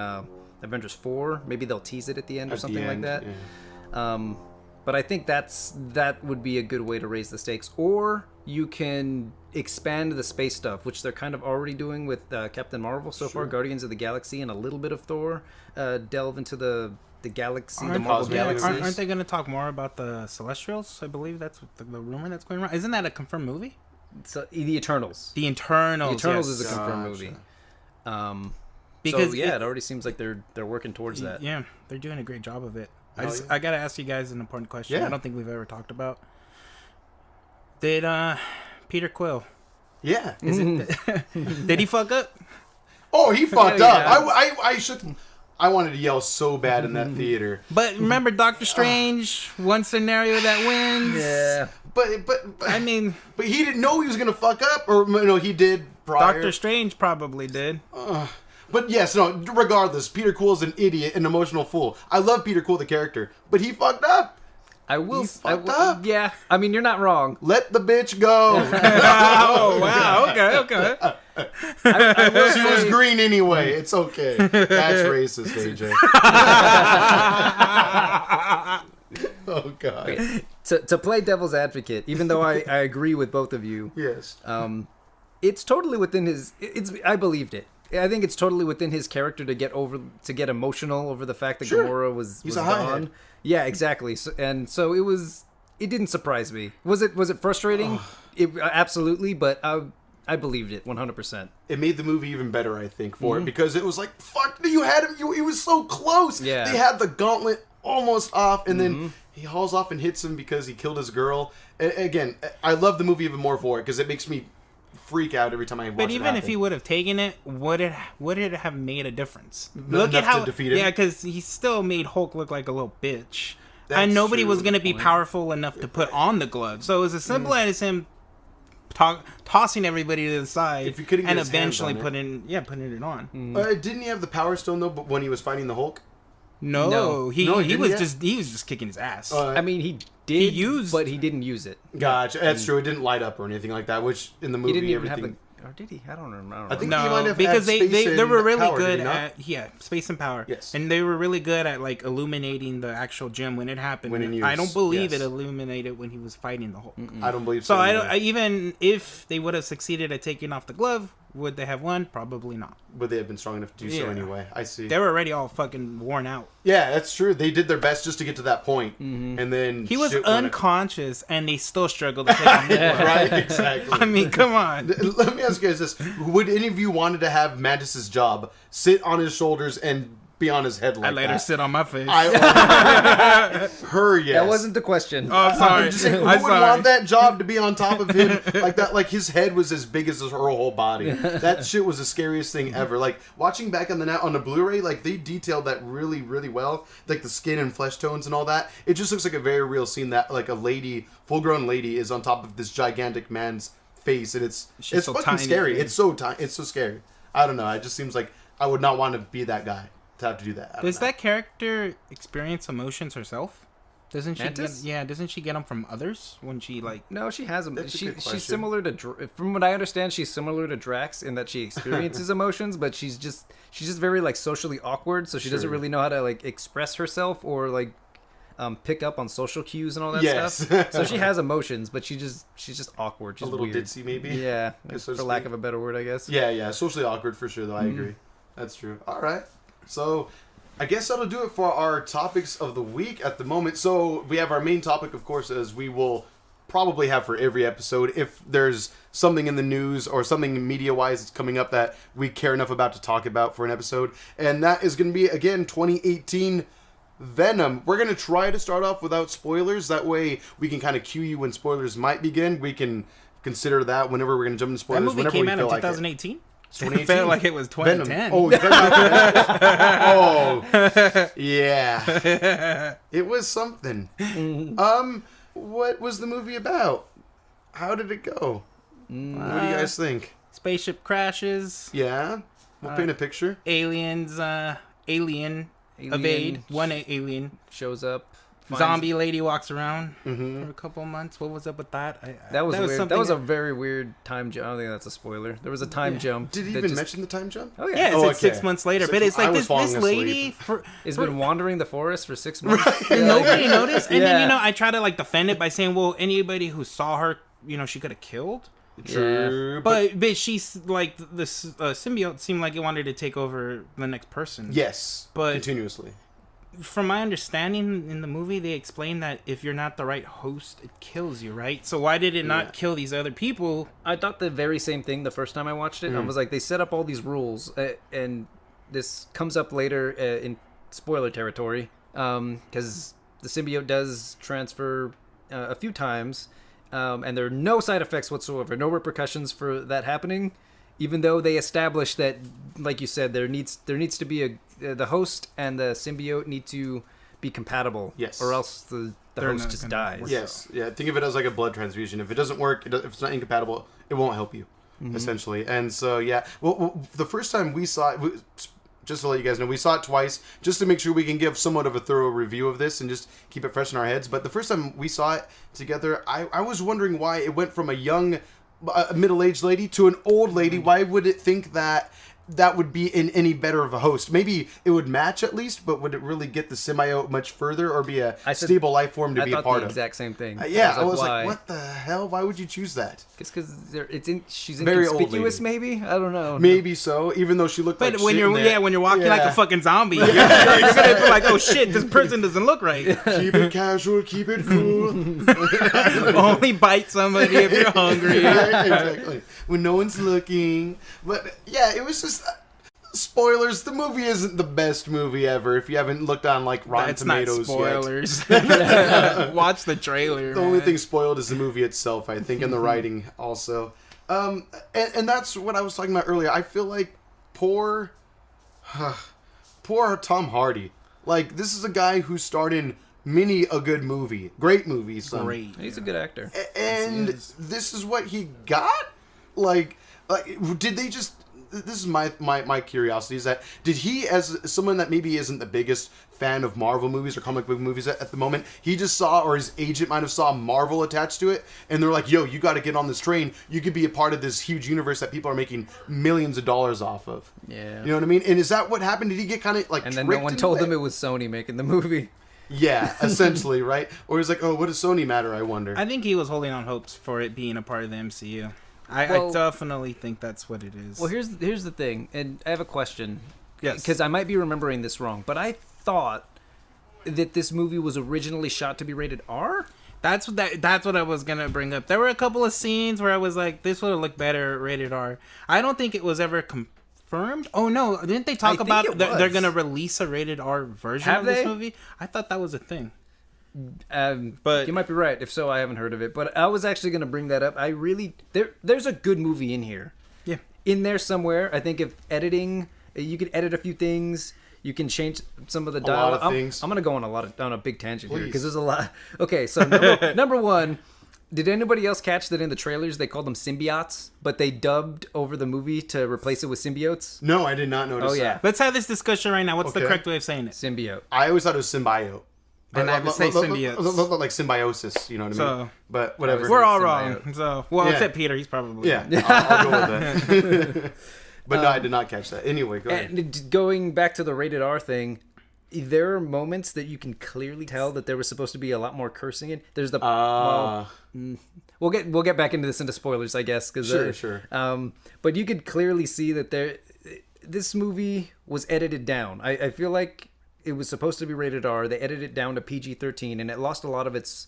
Avengers 4. Maybe they'll tease it at the end or something like that. Yeah. But I think that would be a good way to raise the stakes. Or you can expand the space stuff, which they're kind of already doing with Captain Marvel so far, Guardians of the Galaxy, and a little bit of Thor. Delve into the galaxy, the Marvel galaxy. Aren't they going to talk more about the Celestials? I believe that's the rumor that's going around. Isn't that a confirmed movie? So, the Eternals. The Eternals is a confirmed movie. Because it already seems like they're working towards that. Yeah, they're doing a great job of it. I got to ask you guys an important question. I don't think we've ever talked about. Did Peter Quill? Yeah. Did he fuck up? Oh, he fucked up. I should. I wanted to yell so bad in that theater. But remember Doctor Strange, one scenario that wins. Yeah. But I mean, but he didn't know he was gonna fuck up, or no, he did prior. Doctor Strange probably did. But yes, no. Regardless, Peter Quill's an idiot, an emotional fool. I love Peter Quill the character, but he fucked up. He fucked up. Yeah. I mean, you're not wrong. Let the bitch go. Oh wow. Okay. She was green anyway. It's okay. That's racist, AJ. Oh God. Okay. To play devil's advocate, even though I agree with both of you. Yes. It's totally within his. I believed it. I think it's totally within his character to get emotional over the fact that Gamora was gone. Yeah, exactly. So it didn't surprise me. Was it frustrating? Absolutely, but I believed it 100%. It made the movie even better, I think, for it, because it was like, fuck, you had him. He was so close. Yeah. They had the gauntlet almost off, and then he hauls off and hits him because he killed his girl. And again, I love the movie even more for it, because it makes me freak out every time I watch it. But even if he would have taken it, would it have made a difference? Look at how to defeat him. Yeah, because he still made Hulk look like a little bitch. And nobody was going to be powerful enough to put on the glove. So it was as simple as him tossing everybody to the side and eventually putting it on. Didn't he have the Power Stone though? But when he was fighting the Hulk, he was just kicking his ass. I mean, he did, but he didn't use it. Gotcha, that's true. It didn't light up or anything like that. Which in the movie, he didn't even have or did he? I don't remember. I think he might have because had they were really power, good at space and power. Yes, and they were really good at like illuminating the actual gem when it happened. I don't believe it illuminated when he was fighting the Hulk. I don't believe so. So even if they would have succeeded at taking off the glove, would they have won? Probably not. But they have been strong enough to do so anyway. I see. They were already all fucking worn out. Yeah, that's true. They did their best just to get to that point, and then he was unconscious, and they still struggled to take off the glove. Right? Exactly. I mean, come on. Let me ask you guys this: would any of you wanted to have Mantis's job sit on his shoulders and be on his head like that? I let her sit on my face. Her, yes. That wasn't the question. Oh, I'm sorry. I'm just saying, who would want that job to be on top of him like that? Like his head was as big as her whole body. That shit was the scariest thing ever. Like watching back on the Blu-ray, like they detailed that really, really well. Like the skin and flesh tones and all that. It just looks like a very real scene that like a lady, full-grown lady, is on top of this gigantic man's face, and it's so fucking tiny, scary. It's so tiny. It's so scary. I don't know. It just seems like I would not want to be that guy. To have to do that. Does that character experience emotions herself? Doesn't she? Doesn't she get them from others when she like? No, she has them. She's similar to, from what I understand, she's similar to Drax in that she experiences emotions, but she's just very like socially awkward, so she doesn't really know how to like express herself or like pick up on social cues and all that stuff. So she has emotions, but she's just awkward. She's a little weird. ditzy, maybe. Yeah, for lack of a better word, I guess. Yeah, socially awkward for sure. Though I agree. That's true. All right. So I guess that'll do it for our topics of the week at the moment. So we have our main topic, of course, as we will probably have for every episode. If there's something in the news or something media-wise that's coming up that we care enough about to talk about for an episode. And that is going to be, again, 2018 Venom. We're going to try to start off without spoilers. That way we can kind of cue you when spoilers might begin. We can consider that whenever we're going to jump into spoilers. That movie whenever came we out feel in like 2018? It felt like it was 2010. Venom. Oh, oh, yeah. It was something. What was the movie about? How did it go? What do you guys think? Spaceship crashes. Yeah? We'll paint a picture. Aliens, alien evade. One alien shows up. Zombie lady walks around for a couple of months. What was up with that? That was weird. That was a very weird time jump. I don't think that's a spoiler. There was a time jump. Did he even mention the time jump? Oh yeah. Yeah, it's like 6 months later. But it's like this lady has been wandering the forest for 6 months. And nobody noticed. And then I try to like defend it by saying, well, anybody who saw her, she could have killed. True. But she's like this symbiote seemed like it wanted to take over the next person. Yes. But continuously. From my understanding in the movie, they explain that if you're not the right host, it kills you, right? So why did it not kill these other people? I thought the very same thing the first time I watched it. I was like, they set up all these rules, and this comes up later in spoiler territory, because the symbiote does transfer a few times, and there are no side effects whatsoever, no repercussions for that happening, even though they established that, like you said, there needs to be the host and the symbiote need to be compatible. Yes. Or else the host just dies. Yes. Yeah. Think of it as like a blood transfusion. If it doesn't work, if it's not incompatible, it won't help you, essentially. And so, yeah. Well, the first time we saw it, just to let you guys know, we saw it twice, just to make sure we can give somewhat of a thorough review of this and just keep it fresh in our heads. But the first time we saw it together, I was wondering why it went from a young, middle-aged lady to an old lady. Why would it think that would be in any better of a host? Maybe it would match at least, but would it really get the symbiote much further or be a stable life form to be a part of? The exact same thing. I was like, what the hell? Why would you choose that? It's because she's very inconspicuous, maybe? I don't know. Maybe so, even though she looked like when shit you're when you're walking like a fucking zombie, you're gonna be like, oh shit, this person doesn't look right. Keep it casual, keep it cool. Only bite somebody if you're hungry. Yeah, exactly. When no one's looking. But yeah, it was just spoilers. The movie isn't the best movie ever. If you haven't looked on like Rotten Tomatoes not spoilers. yet. Watch the trailer. The only thing spoiled is the movie itself, I think, and the writing also. And that's what I was talking about earlier. I feel like poor Tom Hardy. Like, this is a guy who starred in many a good movie. Great movies. Great. He's a good actor. And this is what he got? Like did they just... This is my curiosity, is that did he, as someone that maybe isn't the biggest fan of Marvel movies or comic book movies at the moment, he just saw, or his agent might have saw Marvel attached to it, and they're like, yo, you got to get on this train. You could be a part of this huge universe that people are making millions of dollars off of. Yeah. You know what I mean? And is that what happened? Did he get kind of like and then no one told him it was Sony making the movie. Yeah, essentially, right? Or he's like, oh, what does Sony matter, I wonder? I think he was holding on hopes for it being a part of the MCU. I definitely think that's what it is. Well, here's the thing, and I have a question. Yes. Because I might be remembering this wrong, but I thought that this movie was originally shot to be rated R? That's what I was going to bring up. There were a couple of scenes where I was like, this would have looked better rated R. I don't think it was ever confirmed. Oh, no. Didn't they talk about they're going to release a rated R version of this movie? I thought that was a thing. But you might be right. If so, I haven't heard of it. But I was actually going to bring that up. There's a good movie in here. Yeah. In there somewhere. I think if editing, you could edit a few things. You can change some of the dialogue. A lot of things. I'm going to go on a big tangent here because there's a lot. Okay, so number one, did anybody else catch that in the trailers they called them symbiotes, but they dubbed over the movie to replace it with symbiotes? No, I did not notice that. Let's have this discussion right now. What's the correct way of saying it? Symbiote. I always thought it was symbiote. And I would say symbiotes. Like symbiosis, you know what I mean? But whatever. We're all wrong. So, except Peter, he's probably... Yeah, I'll go with that. But no, I did not catch that. Anyway, go ahead. And going back to the rated R thing, there are moments that you can clearly tell that there was supposed to be a lot more cursing in. There's the... we'll get back into spoilers, I guess. Cause sure. But you could clearly see that this movie was edited down. I feel like it was supposed to be rated R. They edited it down to PG-13, and it lost a lot of its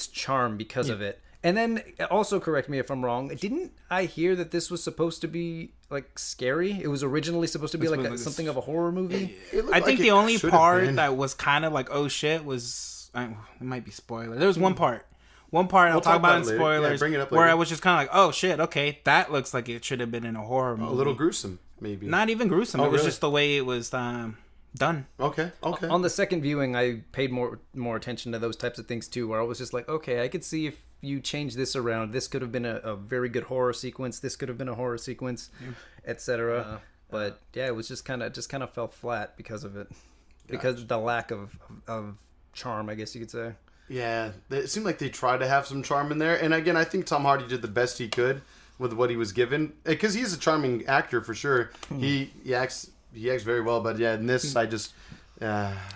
charm because of it. And then, also correct me if I'm wrong, didn't I hear that this was supposed to be, like, scary? It was originally supposed to be, like, something of a horror movie? I think the only part that was kind of like, oh shit, was... it might be spoiler. There was one part. I'll talk about in spoilers, bring it up where I was just kind of like, oh shit, okay, that looks like it should have been in a horror movie. A little gruesome, maybe. Not even gruesome. It was just the way it was done. Okay. On the second viewing, I paid more attention to those types of things too, where I was just like, okay, I could see if you change this around, this could have been a very good horror sequence, this could have been a horror sequence, etc. But yeah, it was just kind of fell flat because of it, because of the lack of charm, I guess you could say. Yeah, it seemed like they tried to have some charm in there, and again, I think Tom Hardy did the best he could with what he was given, because he's a charming actor for sure. He acts very well, but yeah, in this, I just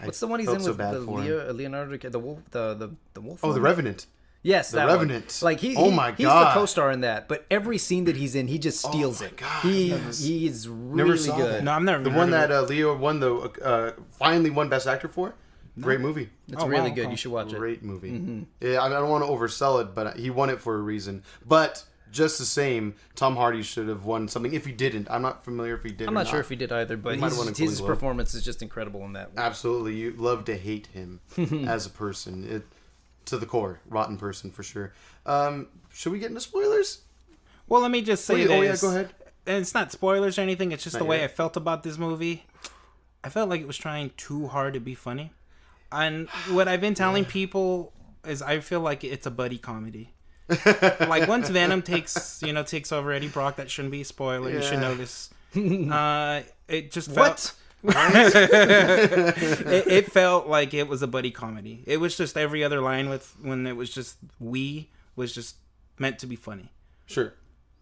what's the one he's in with Leonardo the wolf, the wolf? Oh, The Revenant. Yes, The Revenant. One. Like he's the co-star in that, but every scene that he's in, he just steals it. God, he is really good. That. No, I'm never. The one that Leo won finally won Best Actor for. Great movie. It's really good. You should watch it. Great movie. Mm-hmm. Yeah, I don't want to oversell it, but he won it for a reason. But just the same, Tom Hardy should have won something. If he didn't, I'm not familiar if he did. I'm not sure if he did either, but his performance is just incredible in that one. Absolutely, you love to hate him as a person, to the core, rotten person for sure. Should we get into spoilers? Well, let me just say this. Oh yeah, go ahead. And it's not spoilers or anything. It's just the way I felt about this movie. I felt like it was trying too hard to be funny. And what I've been telling people is I feel like it's a buddy comedy. Like once Venom takes over Eddie Brock, that shouldn't be a spoiler. You should know this. It just felt it felt like it was a buddy comedy. It was just every other line when it was just was just meant to be funny. Sure.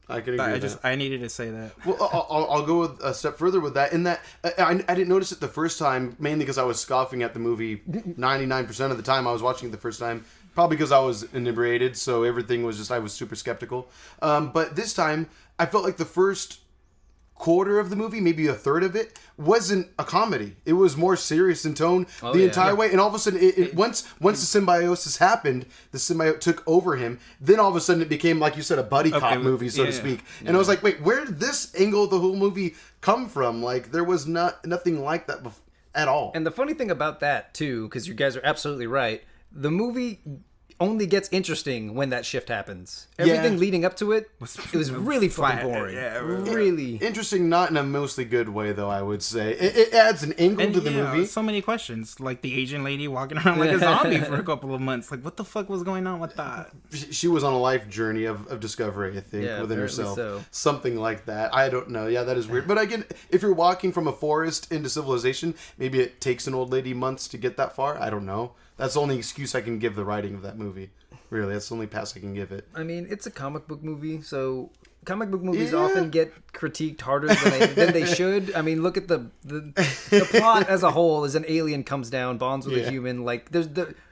I can agree with that. I needed to say that. Well, I'll go a step further with that. In that, I didn't notice it the first time, mainly because I was scoffing at the movie 99% of the time I was watching it the first time. Probably because I was inebriated, so everything was just, I was super skeptical. But this time, I felt like the first quarter of the movie, maybe a third of it, wasn't a comedy. It was more serious in tone the entire way. And all of a sudden, once the symbiosis happened, the symbiote took over him. Then all of a sudden, it became, like you said, a buddy cop movie, so to speak. And I was like, wait, where did this angle of the whole movie come from? Like, there was nothing like that at all. And the funny thing about that, too, because you guys are absolutely right, the movie only gets interesting when that shift happens. Everything leading up to it was really fucking boring. Yeah, really interesting, not in a mostly good way, though. I would say it adds an angle to the movie. So many questions, like the Asian lady walking around like a zombie for a couple of months. Like, what the fuck was going on with that? She was on a life journey of discovery, I think, within herself. So. Something like that. I don't know. Yeah, that is weird. But again, if you're walking from a forest into civilization, maybe it takes an old lady months to get that far. I don't know. That's the only excuse I can give the writing of that movie. Really, that's the only pass I can give it. I mean, it's a comic book movie, so comic book movies often get critiqued harder than they should. I mean, look at the plot as a whole. As an alien comes down, bonds with a human. Like,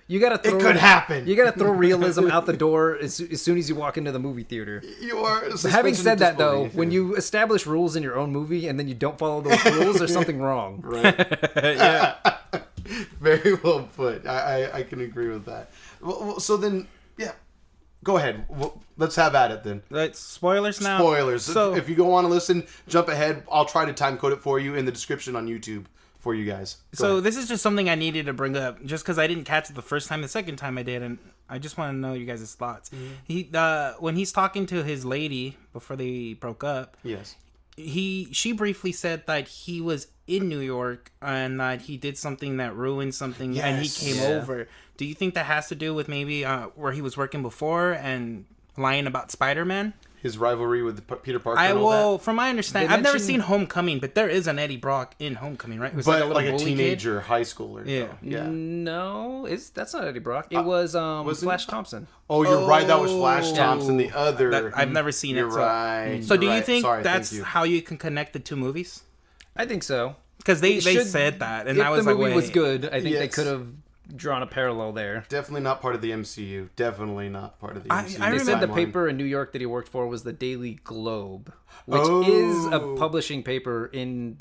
you gotta throw. It could happen. You gotta throw realism out the door as soon as you walk into the movie theater. You are. Having said that, though, when you establish rules in your own movie and then you don't follow those rules, there's something wrong. Right. Yeah. Very well put. I can agree with that. Well, so then, go ahead. Let's have at it then. Spoilers now. Spoilers. So if you go on to listen, jump ahead. I'll try to time code it for you in the description on YouTube for you guys. Go ahead. This is just something I needed to bring up, just because I didn't catch it the first time. The second time I did, and I just want to know you guys' thoughts. Mm-hmm. When he's talking to his lady before they broke up. Yes. She briefly said that he was in New York and that he did something that ruined something and he came over. Do you think that has to do with maybe where he was working before and lying about Spider-Man? His rivalry with Peter Parker. From my understanding, I've never seen Homecoming, but there is an Eddie Brock in Homecoming, right? It was but like a teenager, high schooler. Yeah. No, that's not Eddie Brock. It was Flash Thompson. Oh, you're right. That was Flash Thompson. The other. I've never seen you're it. Right. So do you think that's how you can connect the two movies? I think so. Because they said that, and I was like, if the movie was good, I think they could have drawn a parallel there. Definitely not part of the MCU. Definitely not part of the MCU. I They said the timeline. paper in New York that he worked for was the Daily Globe, which is a publishing paper in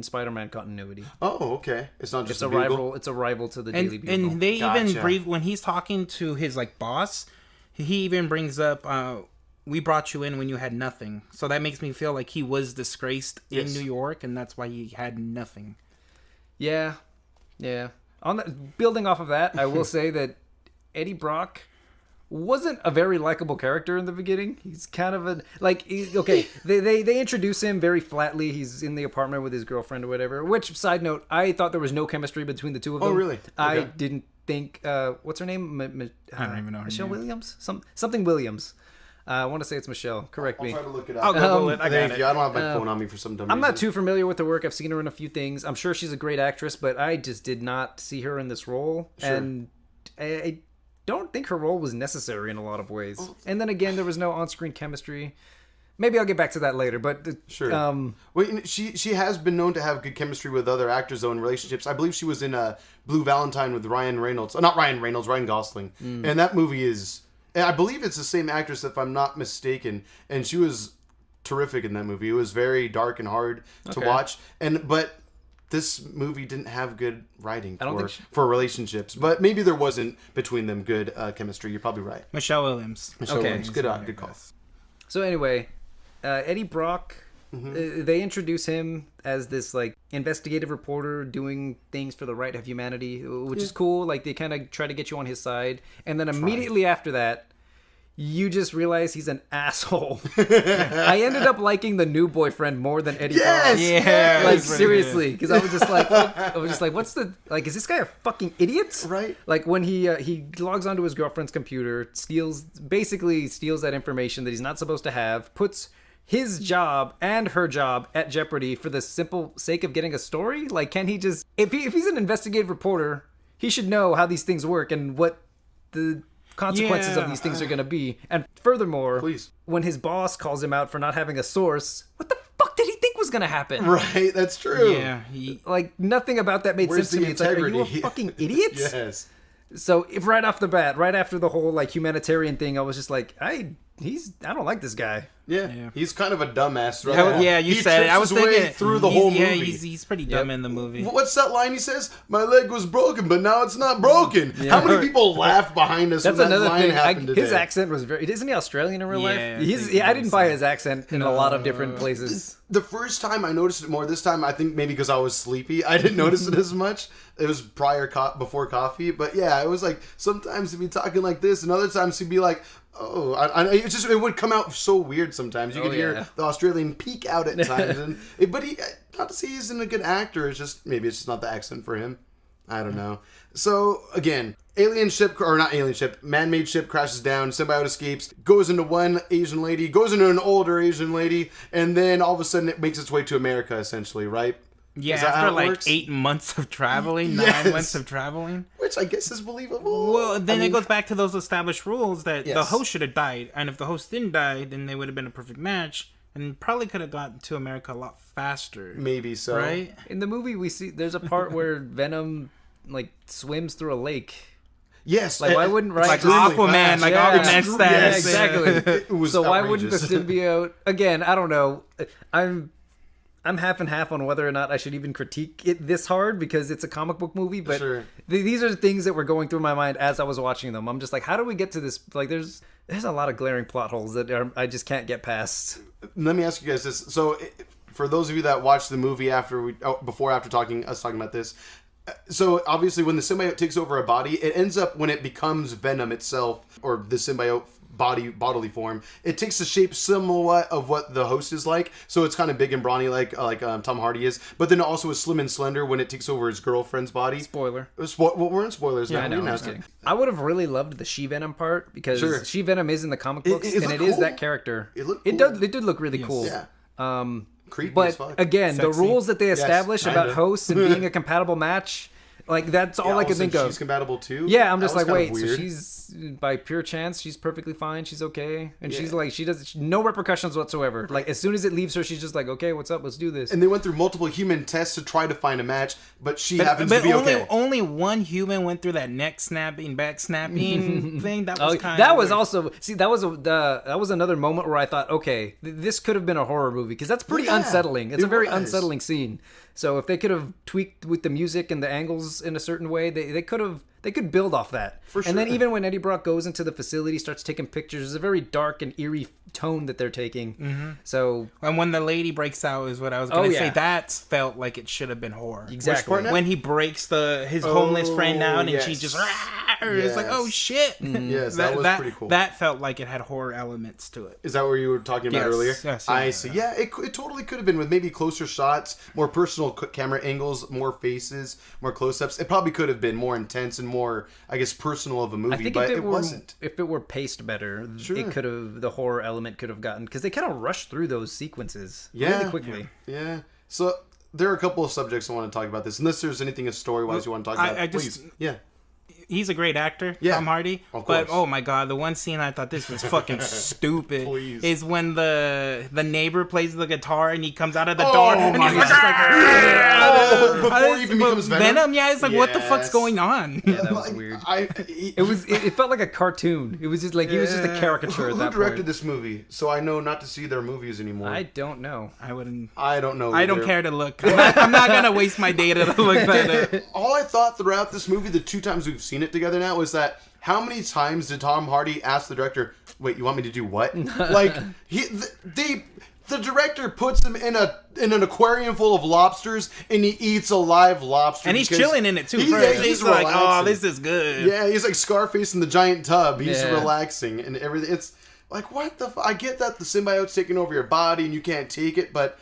Spider-Man continuity. Oh, okay. It's not just It's a rival. It's a rival to the Daily Bugle. And they even Gotcha. breathe when he's talking to his like boss. He even brings up, "We brought you in when you had nothing." So that makes me feel like he was disgraced in Yes. New York, and that's why he had nothing. Yeah. On that, building off of that, I will say that Eddie Brock wasn't a very likable character in the beginning. He's kind of they introduce him very flatly. He's in the apartment with his girlfriend or whatever. Which, side note, I thought there was no chemistry between the two of them. Oh, really? I Okay. didn't think. What's her name? I don't even know her Michelle name. Williams. Something Williams. I want to say it's Michelle. Correct I'll me. try to look it up. I'll Google it. I got Thank it. you. I don't have my phone on me for some dumb I'm reason. not too familiar with her work. I've seen her in a few things. I'm sure she's a great actress, but I just did not see her in this role. Sure. And I don't think her role was necessary in a lot of ways. And then again, there was no on-screen chemistry. Maybe I'll get back to that later, but... Sure. Well, she has been known to have good chemistry with other actors, though, in relationships. I believe she was in Blue Valentine with Ryan Reynolds. Not Ryan Reynolds, Ryan Gosling. And that movie is... And I believe it's the same actress, if I'm not mistaken. And she was terrific in that movie. It was very dark and hard to watch. But this movie didn't have good writing for relationships. But maybe there wasn't between them good chemistry. You're probably right. Michelle Williams. Michelle Okay. Williams. Good call. So anyway, Eddie Brock, they introduce him as this like investigative reporter doing things for the right of humanity, which is cool. Like they kind of try to get you on his side, and then immediately after that, you just realize he's an asshole. I ended up liking the new boyfriend more than Eddie Brock. Yeah, Like that's pretty seriously, because I was just like, what's the like? Is this guy a fucking idiot? Right. Like when he logs onto his girlfriend's computer, basically steals that information that he's not supposed to have, puts his job and her job at jeopardy for the simple sake of getting a story. Like, can he just if he's an investigative reporter, he should know how these things work and what the consequences of these things are going to be. And furthermore, Please. when his boss calls him out for not having a source, what the fuck did he think was going to happen? Right, that's true. Yeah, Like, nothing about that made Where's sense to the me. It's like, are you a integrity? fucking idiot? Yes. So if right off the bat, right after the whole like humanitarian thing, I was just like, I don't like this guy. Yeah. He's kind of a dumbass. Right? yeah, you He said it. trips I was his way thinking through the whole movie. Yeah, he's pretty dumb in the movie. What's that line he says? My leg was broken, but now it's not broken. How many people laughed behind us That's when that another line thing. happened today? His accent was very. Isn't he Australian in real life? Yeah, I didn't buy his accent in a lot of different places. The first time I noticed it more. This time I think maybe because I was sleepy, I didn't notice it as much. It was before coffee, but yeah, it was like sometimes he'd be talking like this, and other times he'd be like, "Oh," it would come out so weird. Sometimes you could hear the Australian peek out at times, but not to say he's a good actor. It's just maybe it's just not the accent for him. I don't know. So again, man-made ship crashes down. Symbiote escapes, goes into one Asian lady, goes into an older Asian lady, and then all of a sudden it makes its way to America, essentially, right? Yeah, Is that how after it like works? 8 months of traveling, Yes. 9 months of traveling. Which I guess is believable. Well, then I mean, it goes back to those established rules that the Yes. host should have died, and if the host didn't die, then they would have been a perfect match, and probably could have gotten to America a lot faster. maybe so. Right? In the movie, we see there's a part where Venom like swims through a lake. Yes. Like, why wouldn't Like Extremely Aquaman, fast. like Yeah. Aquaman Yeah, status. exactly. It was So why wouldn't the outrageous. symbiote? Again, I don't know. I'm half and half on whether or not I should even critique it this hard because it's a comic book movie. But Sure. these are the things that were going through my mind as I was watching them. I'm just like, how do we get to this? Like, there's a lot of glaring plot holes that I just can't get past. Let me ask you guys this. So, for those of you that watched the movie after talking about this, so obviously when the symbiote takes over a body, it ends up when it becomes Venom itself, or the symbiote bodily form, it takes the shape somewhat of what the host is like. So it's kind of big and brawny like Tom Hardy is, but then also is slim and slender when it takes over his girlfriend's body. Spoiler. Well, we're in spoilers now. I know. We I'm just kidding. I would have really loved the She-Venom part because Sure. She-Venom is in the comic books it and looked it is cool. that character. It looked It cool. did look really cool. Yeah. Creepy But as fuck. again, the Sexy. rules that they Yes, establish about kinda. hosts and being a compatible match, like that's all I could think of. She's compatible too. Yeah, I'm That just was like, kind of wait, so weird. she's by pure chance, she's perfectly fine. She's okay. And she's like, no repercussions whatsoever. Like, as soon as it leaves her, she's just like, okay, what's up? Let's do this. And they went through multiple human tests to try to find a match, but she happens to be okay. Only one human went through that neck snapping, back snapping thing. That was kind of that was also, see, that was another moment where I thought, okay, this could have been a horror movie, because that's pretty unsettling. It's a very unsettling scene. So if they could have tweaked with the music and the angles in a certain way, they could build off that. For sure. And then even when Eddie Brock goes into the facility, starts taking pictures, there's a very dark and eerie tone that they're taking. Mm-hmm. So, and when the lady breaks out is what I was going to say. That felt like it should have been horror. Exactly. When he breaks his homeless friend down and she just it's like, oh shit. Mm-hmm. Yes, that was pretty cool. That felt like it had horror elements to it. Is that what you were talking about earlier? Yes. I see. Yeah, it totally could have been with maybe closer shots, more personal camera angles, more faces, more close-ups. It probably could have been more intense and more, I guess, personal of a movie, but it wasn't. If it were paced better, it could have, the horror element could have gotten, because they kind of rushed through those sequences really quickly. Yeah. So there are a couple of subjects I want to talk about this, unless there's anything story-wise you want to talk about. Please. Yeah. He's a great actor, Tom Hardy. Of course. But oh my god, the one scene I thought this was fucking stupid is when the neighbor plays the guitar and he comes out of the door and he's like, before he even becomes Venom. Yeah, it's like, what the fuck's going on? Yeah, that was weird. It felt like a cartoon. It was just like he was just a caricature. Who directed this movie? So I know not to see their movies anymore. I don't know. I wouldn't. I don't know. I don't care to look. I'm not gonna waste my data to look that up. All I thought throughout this movie, the 2 times we've seen it together now, was that how many times did Tom Hardy ask the director, "Wait, you want me to do what?" Like the director puts him in an aquarium full of lobsters, and he eats a live lobster. And he's chilling in it too. He's like, relaxing. "Oh, this is good." Yeah, he's like Scarface in the giant tub. He's relaxing and everything. It's like, what the? I get that the symbiote's taking over your body and you can't take it, but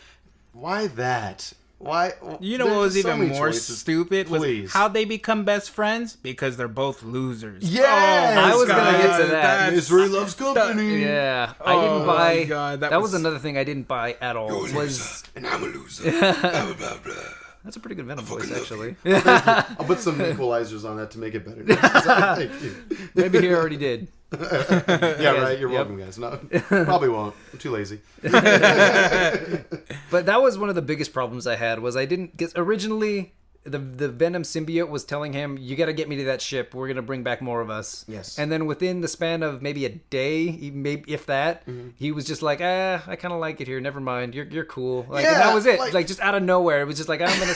why that? Why? You know what was even more stupid was how they become best friends, because they're both losers. Yeah, I was gonna get to that. Misery loves company. Yeah, I didn't buy. God, that was another thing I didn't buy at all. And I'm a loser. Blah, blah, blah. That's a pretty good Venom voice, actually. I'll put some equalizers on that to make it better. Thank you. Maybe he already did. Right. You're welcome, guys. No, probably won't. I'm too lazy. But that was one of the biggest problems I had. Was I didn't, because originally the Venom symbiote was telling him, "You got to get me to that ship. We're gonna bring back more of us." Yes. And then within the span of maybe a day, maybe if that, he was just like, I kind of like it here. Never mind. You're cool. Like, and that was it. Like just out of nowhere, it was just like, I'm gonna.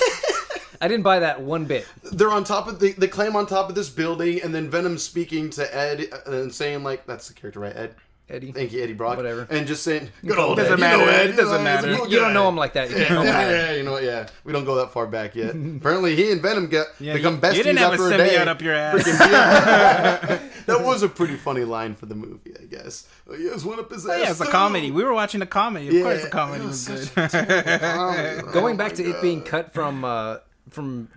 I didn't buy that one bit. They're on top of they climb on top of this building, and then Venom speaking to Ed and saying, like, that's the character, right? Eddie. Thank you, Eddie Brock. Whatever. And just saying, good old Ed. It doesn't matter. You don't know him like that. You can't know him. Yeah, you know what? Yeah, we don't go that far back yet. Apparently, he and Venom become besties. You didn't have a symbiote up your ass. That was a pretty funny line for the movie, I guess. He has one up his ass. Yeah, it's a comedy. We were watching a comedy. Of course, the comedy was good. Going back to it being cut from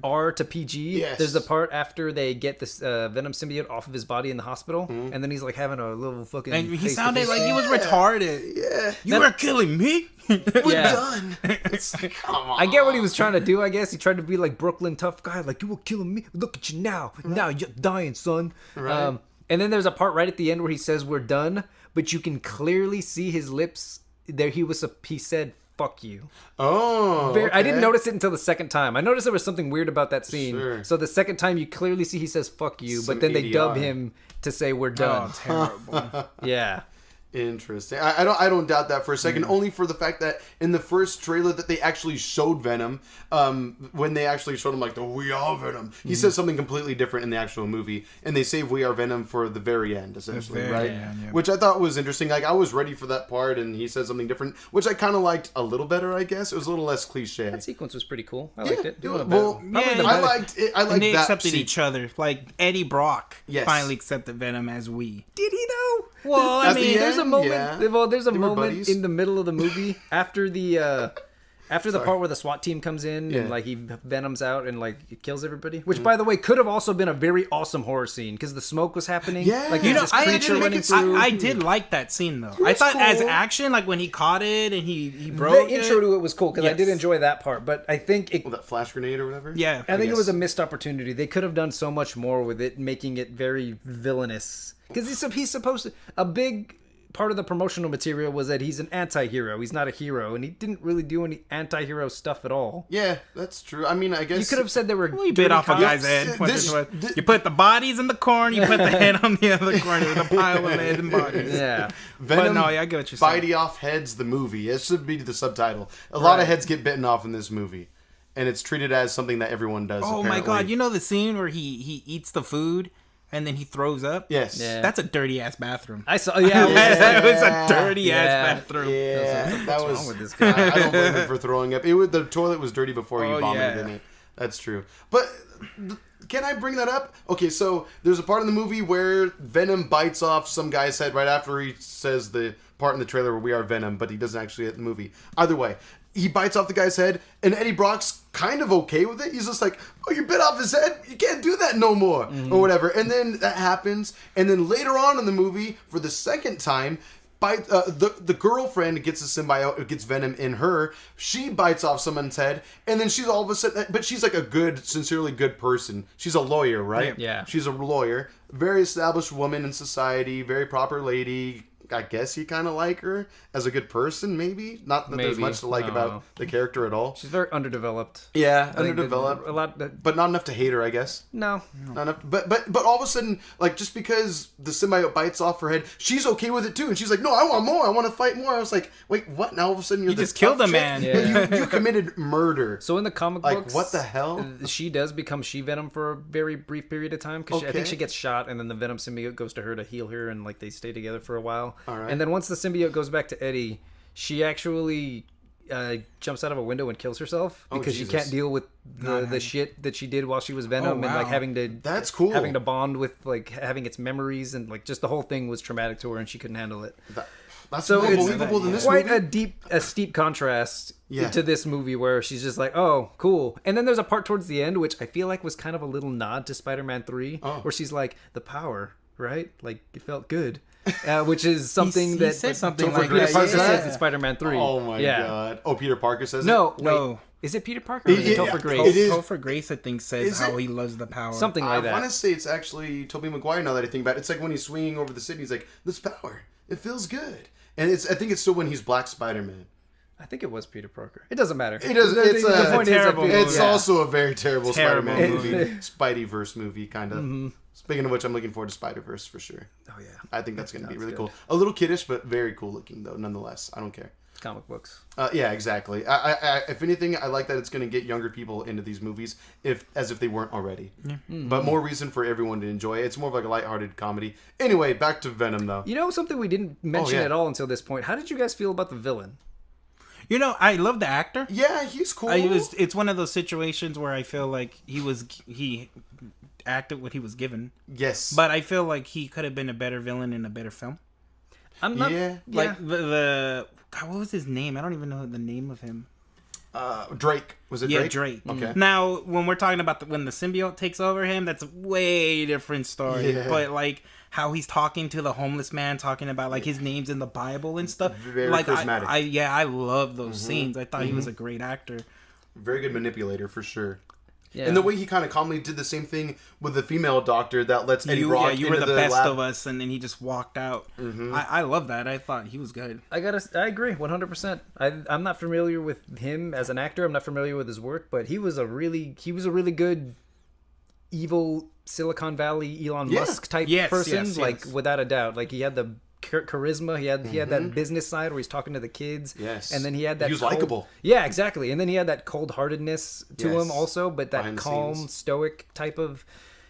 R to PG, there's the part after they get this Venom symbiote off of his body in the hospital, and then he's like having a little fucking. And he sounded like he was retarded. Yeah, you were killing me. We're done. It's like, come on. I get what he was trying to do. I guess he tried to be like Brooklyn tough guy, like, you were killing me. Look at you now. Right. Now you're dying, son. Right. And then there's a part right at the end where he says we're done, but you can clearly see his lips. There he said, "Fuck you." Oh, okay. I didn't notice it until the second time. I noticed there was something weird about that scene. Sure. So the second time you clearly see he says "fuck you," but then they dub him to say "we're done." Oh, terrible. Yeah. Interesting. I don't doubt that for a second. Only for the fact that in the first trailer that they actually showed Venom, when they actually showed him like the "We Are Venom," he says something completely different in the actual movie, and they save "We Are Venom" for the very end, essentially, right? Which I thought was interesting. Like, I was ready for that part, and he said something different, which I kind of liked a little better. I guess it was a little less cliche. That sequence was pretty cool. I liked it. I liked it. And they accepted each other. Like Eddie Brock finally accepted Venom as we. Did he though? Well, I mean, there's a moment. Well, there's a moment in the middle of the movie after the After the part where the SWAT team comes in and like he venoms out and like it kills everybody, which by the way could have also been a very awesome horror scene because the smoke was happening. Yeah, like this creature running through. I did like that scene though. I thought as action, like when he caught it and he broke the intro to it was cool because I did enjoy that part, but I think that flash grenade or whatever. Yeah, I think it was a missed opportunity. They could have done so much more with it, making it very villainous. Because he's supposed to. A big part of the promotional material was that he's an anti-hero. He's not a hero, and he didn't really do any anti-hero stuff at all. Yeah, that's true. I mean, I guess you could have said they were. You bit off a guy's head. You put the bodies in the corn. You put the head on the other corner. The pile of heads and bodies. Yeah, Venom. But no, I get what you're saying. Bitey off heads. The movie. It should be the subtitle. A lot of heads get bitten off in this movie, and it's treated as something that everyone does. Oh apparently. my god! You know the scene where he eats the food. And then he throws up. Yes, that's a dirty ass bathroom. I saw. Yeah, that was a dirty ass bathroom. Yeah, that was. What's wrong with this guy? I don't blame him for throwing up. The toilet was dirty before he vomited in it. That's true. But can I bring that up? Okay, so there's a part in the movie where Venom bites off some guy's head right after he says the part in the trailer where we are Venom, but he doesn't actually hit the movie. Either way, he bites off the guy's head, and Eddie Brock's kind of okay with it. He's just like, oh, you bit off his head? You can't do that no more, or whatever. And then that happens, and then later on in the movie, for the second time, the girlfriend gets a symbiote, gets Venom in her. She bites off someone's head, and then she's all of a sudden, but she's like a good, sincerely good person. She's a lawyer, right? Yeah. She's a lawyer, very established woman in society, very proper lady. I guess you kind of like her as a good person, maybe. Not that there's much to like about the character at all. She's very underdeveloped. Yeah, underdeveloped. A lot, but not enough to hate her, I guess. No. Not enough. But all of a sudden, like, just because the symbiote bites off her head, she's okay with it too, and she's like, "No, I want more. I want to fight more." I was like, "Wait, what?" Now all of a sudden you just killed a man. Yeah. You committed murder. So in the comic books, what the hell? She does become She-Venom for a very brief period of time because I think she gets shot, and then the Venom symbiote goes to her to heal her, and like they stay together for a while. All right. And then once the symbiote goes back to Eddie, she actually jumps out of a window and kills herself because she can't deal with the shit that she did while she was Venom and like having to. That's cool. Having to bond with like having its memories and like just the whole thing was traumatic to her and she couldn't handle it. That's so more believable than this quite movie. a steep contrast to this movie where she's just like, oh, cool. And then there's a part towards the end which I feel like was kind of a little nod to Spider-Man 3 where she's like, the power, right? Like it felt good. Which is something he that said something like Peter Parker says in Spider-Man 3. Oh my god! Oh, Peter Parker says no. it? Is it Peter Parker? Or is it Topher Grace? It is. Topher Grace, I think, says how he loves the power. Something like that. I want to say it's actually Tobey Maguire. Now that I think about it, it's like when he's swinging over the city. He's like, "This power, it feels good." And I think it's still when he's Black Spider-Man. I think it was Peter Parker. It doesn't matter. It does. It's a terrible. It's also a very terrible Spider-Man movie, It- Spideyverse movie, kind of. Speaking of which, I'm looking forward to Spider-Verse for sure. Oh yeah, I think that's going to be really cool. A little kiddish, but very cool looking though. Nonetheless, I don't care. comic books. Yeah, exactly. I if anything, I like that it's going to get younger people into these movies, as if they weren't already. Yeah. Mm-hmm. But more reason for everyone to enjoy it. It's more of like a lighthearted comedy. Anyway, back to Venom though. You know something we didn't mention at all until this point. How did you guys feel about the villain? You know, I love the actor. Yeah, he's cool. It's one of those situations where I feel like he acted what he was given. Yes. But I feel like he could have been a better villain in a better film. I'm not. Yeah. Like the God, what was his name? I don't even know the name of him. Drake. Was it Drake? Yeah, Drake. Okay. Now, when we're talking about when the symbiote takes over him, that's a way different story. Yeah. But like how he's talking to the homeless man, talking about like his name's in the Bible and stuff. Very like charismatic. I love those scenes. I thought he was a great actor. Very good manipulator for sure. Yeah. And the way he kind of calmly did the same thing with the female doctor that lets Eddie Brock you were into the best lab. of us, and then he just walked out. Mm-hmm. I love that. I thought he was good. I agree 100%. I'm not familiar with him as an actor. I'm not familiar with his work, but he was a really good evil Silicon Valley Elon Musk type person. Like without a doubt. Like he had the charisma. He had that business side where he's talking to the kids. Yes. And then he had that. He was likable. Yeah, exactly. And then he had that cold-heartedness to him also, but that Behind the calm, scenes. stoic type of.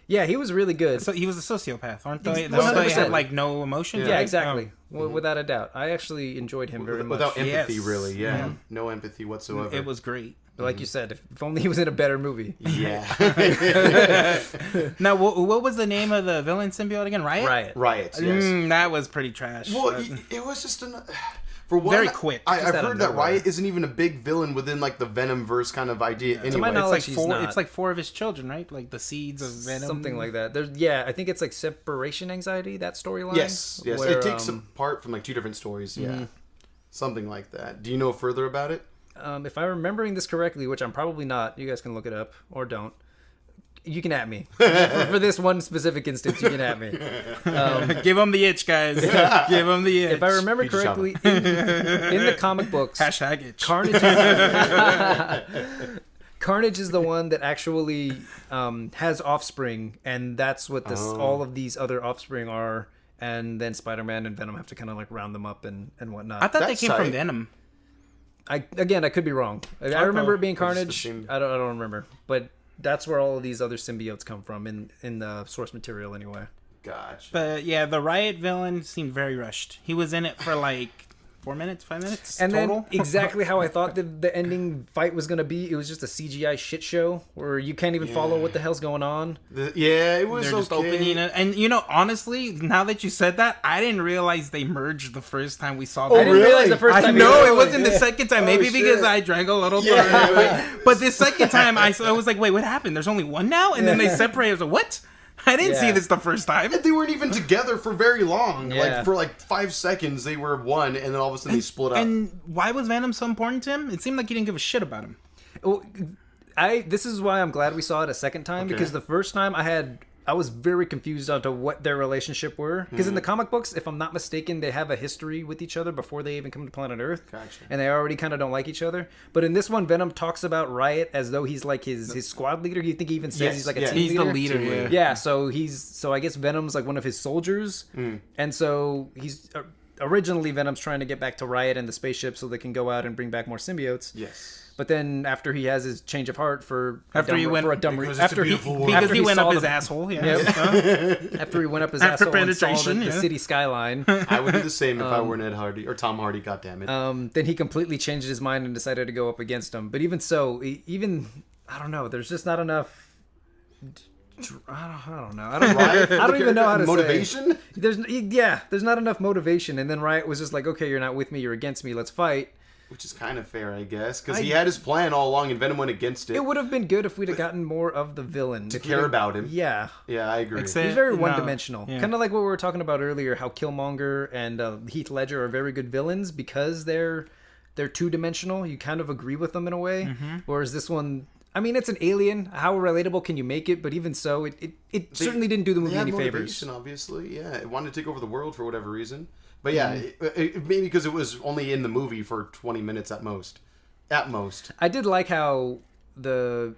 Yeah, he was really good. So he was a sociopath, aren't they? 100%. They had like no emotions. Yeah, right? exactly. Without a doubt. I actually enjoyed him very much. Without empathy, Yes. really. Yeah. Yeah. No empathy whatsoever. It was great. But like you said, if only he was in a better movie. Yeah. Now, what was the name of the villain symbiote again? Riot? Riot. Riots, yes. That was pretty trash. Well, it was just For one, very quick. I've heard that Riot isn't even a big villain within like the Venom verse kind of idea. Anyway, to my knowledge, it's like 4 of his children, right? Like the seeds of Venom, something like that. I think it's like separation anxiety, that storyline. Yes, where, it takes apart from like 2 different stories. Yeah, something like that. Do you know further about it? If I'm remembering this correctly, which I'm probably not, you guys can look it up or don't. You can at me for this one specific instance. You can at me. Give them the itch, guys. Give them the itch. If I remember correctly, in the comic books, hashtag itch. Carnage is the one that actually has offspring, and that's what all of these other offspring are. And then Spider-Man and Venom have to kind of like round them up and whatnot. I thought they came from Venom. I could be wrong. I remember it being Carnage. I don't remember, but. That's where all of these other symbiotes come from in the source material anyway. Gotcha. But yeah, the Riot villain seemed very rushed. He was in it for like 4 minutes, 5 minutes and total. Then exactly how I thought the ending fight was going to be. It was just a CGI shit show where you can't even follow what the hell's going on. It was They're just opening it. And honestly, now that you said that, I didn't realize they merged the first time we saw that. I didn't realize the first time. No, it wasn't the second time. Maybe because I drank a little too early. But the second time, I was like, wait, what happened? There's only one now? And then they separated. I was like, what? I didn't see this the first time. And they weren't even together for very long. Like for like 5 seconds, they were one, and then all of a sudden they split up. And why was Venom so important to him? It seemed like he didn't give a shit about him. Well, this is why I'm glad we saw it a second time because the first time I was very confused onto what their relationship were. Because in the comic books, if I'm not mistaken, they have a history with each other before they even come to planet Earth. Gotcha. And they already kind of don't like each other. But in this one, Venom talks about Riot as though he's like his squad leader. You think he even says he's like a team leader? He's the leader, yeah. So I guess Venom's like one of his soldiers. And so he's... Originally, Venom's trying to get back to Riot and the spaceship so they can go out and bring back more symbiotes. Yes. But then after he has his change of heart because he went up his asshole, after he went up his asshole and saw the city skyline. I would do the same if I were Ned Hardy or Tom Hardy. God damn it. Then he completely changed his mind and decided to go up against him. But even so, I don't know. There's just not enough. I don't know. I don't even know how to motivation? say. There's not enough motivation. And then Riot was just like, okay, you're not with me, you're against me, let's fight. Which is kind of fair, I guess, because he had his plan all along, and Venom went against it. It would have been good if we'd have gotten more of the villain to care about him. Yeah, I agree. He's very one-dimensional, kind of like what we were talking about earlier. How Killmonger and Heath Ledger are very good villains because they're two-dimensional. You kind of agree with them in a way, whereas this one. I mean, it's an alien. How relatable can you make it? But even so, it certainly didn't do the movie any favors. Obviously, it wanted to take over the world for whatever reason. But maybe because it was only in the movie for 20 minutes at most. At most. I did like how the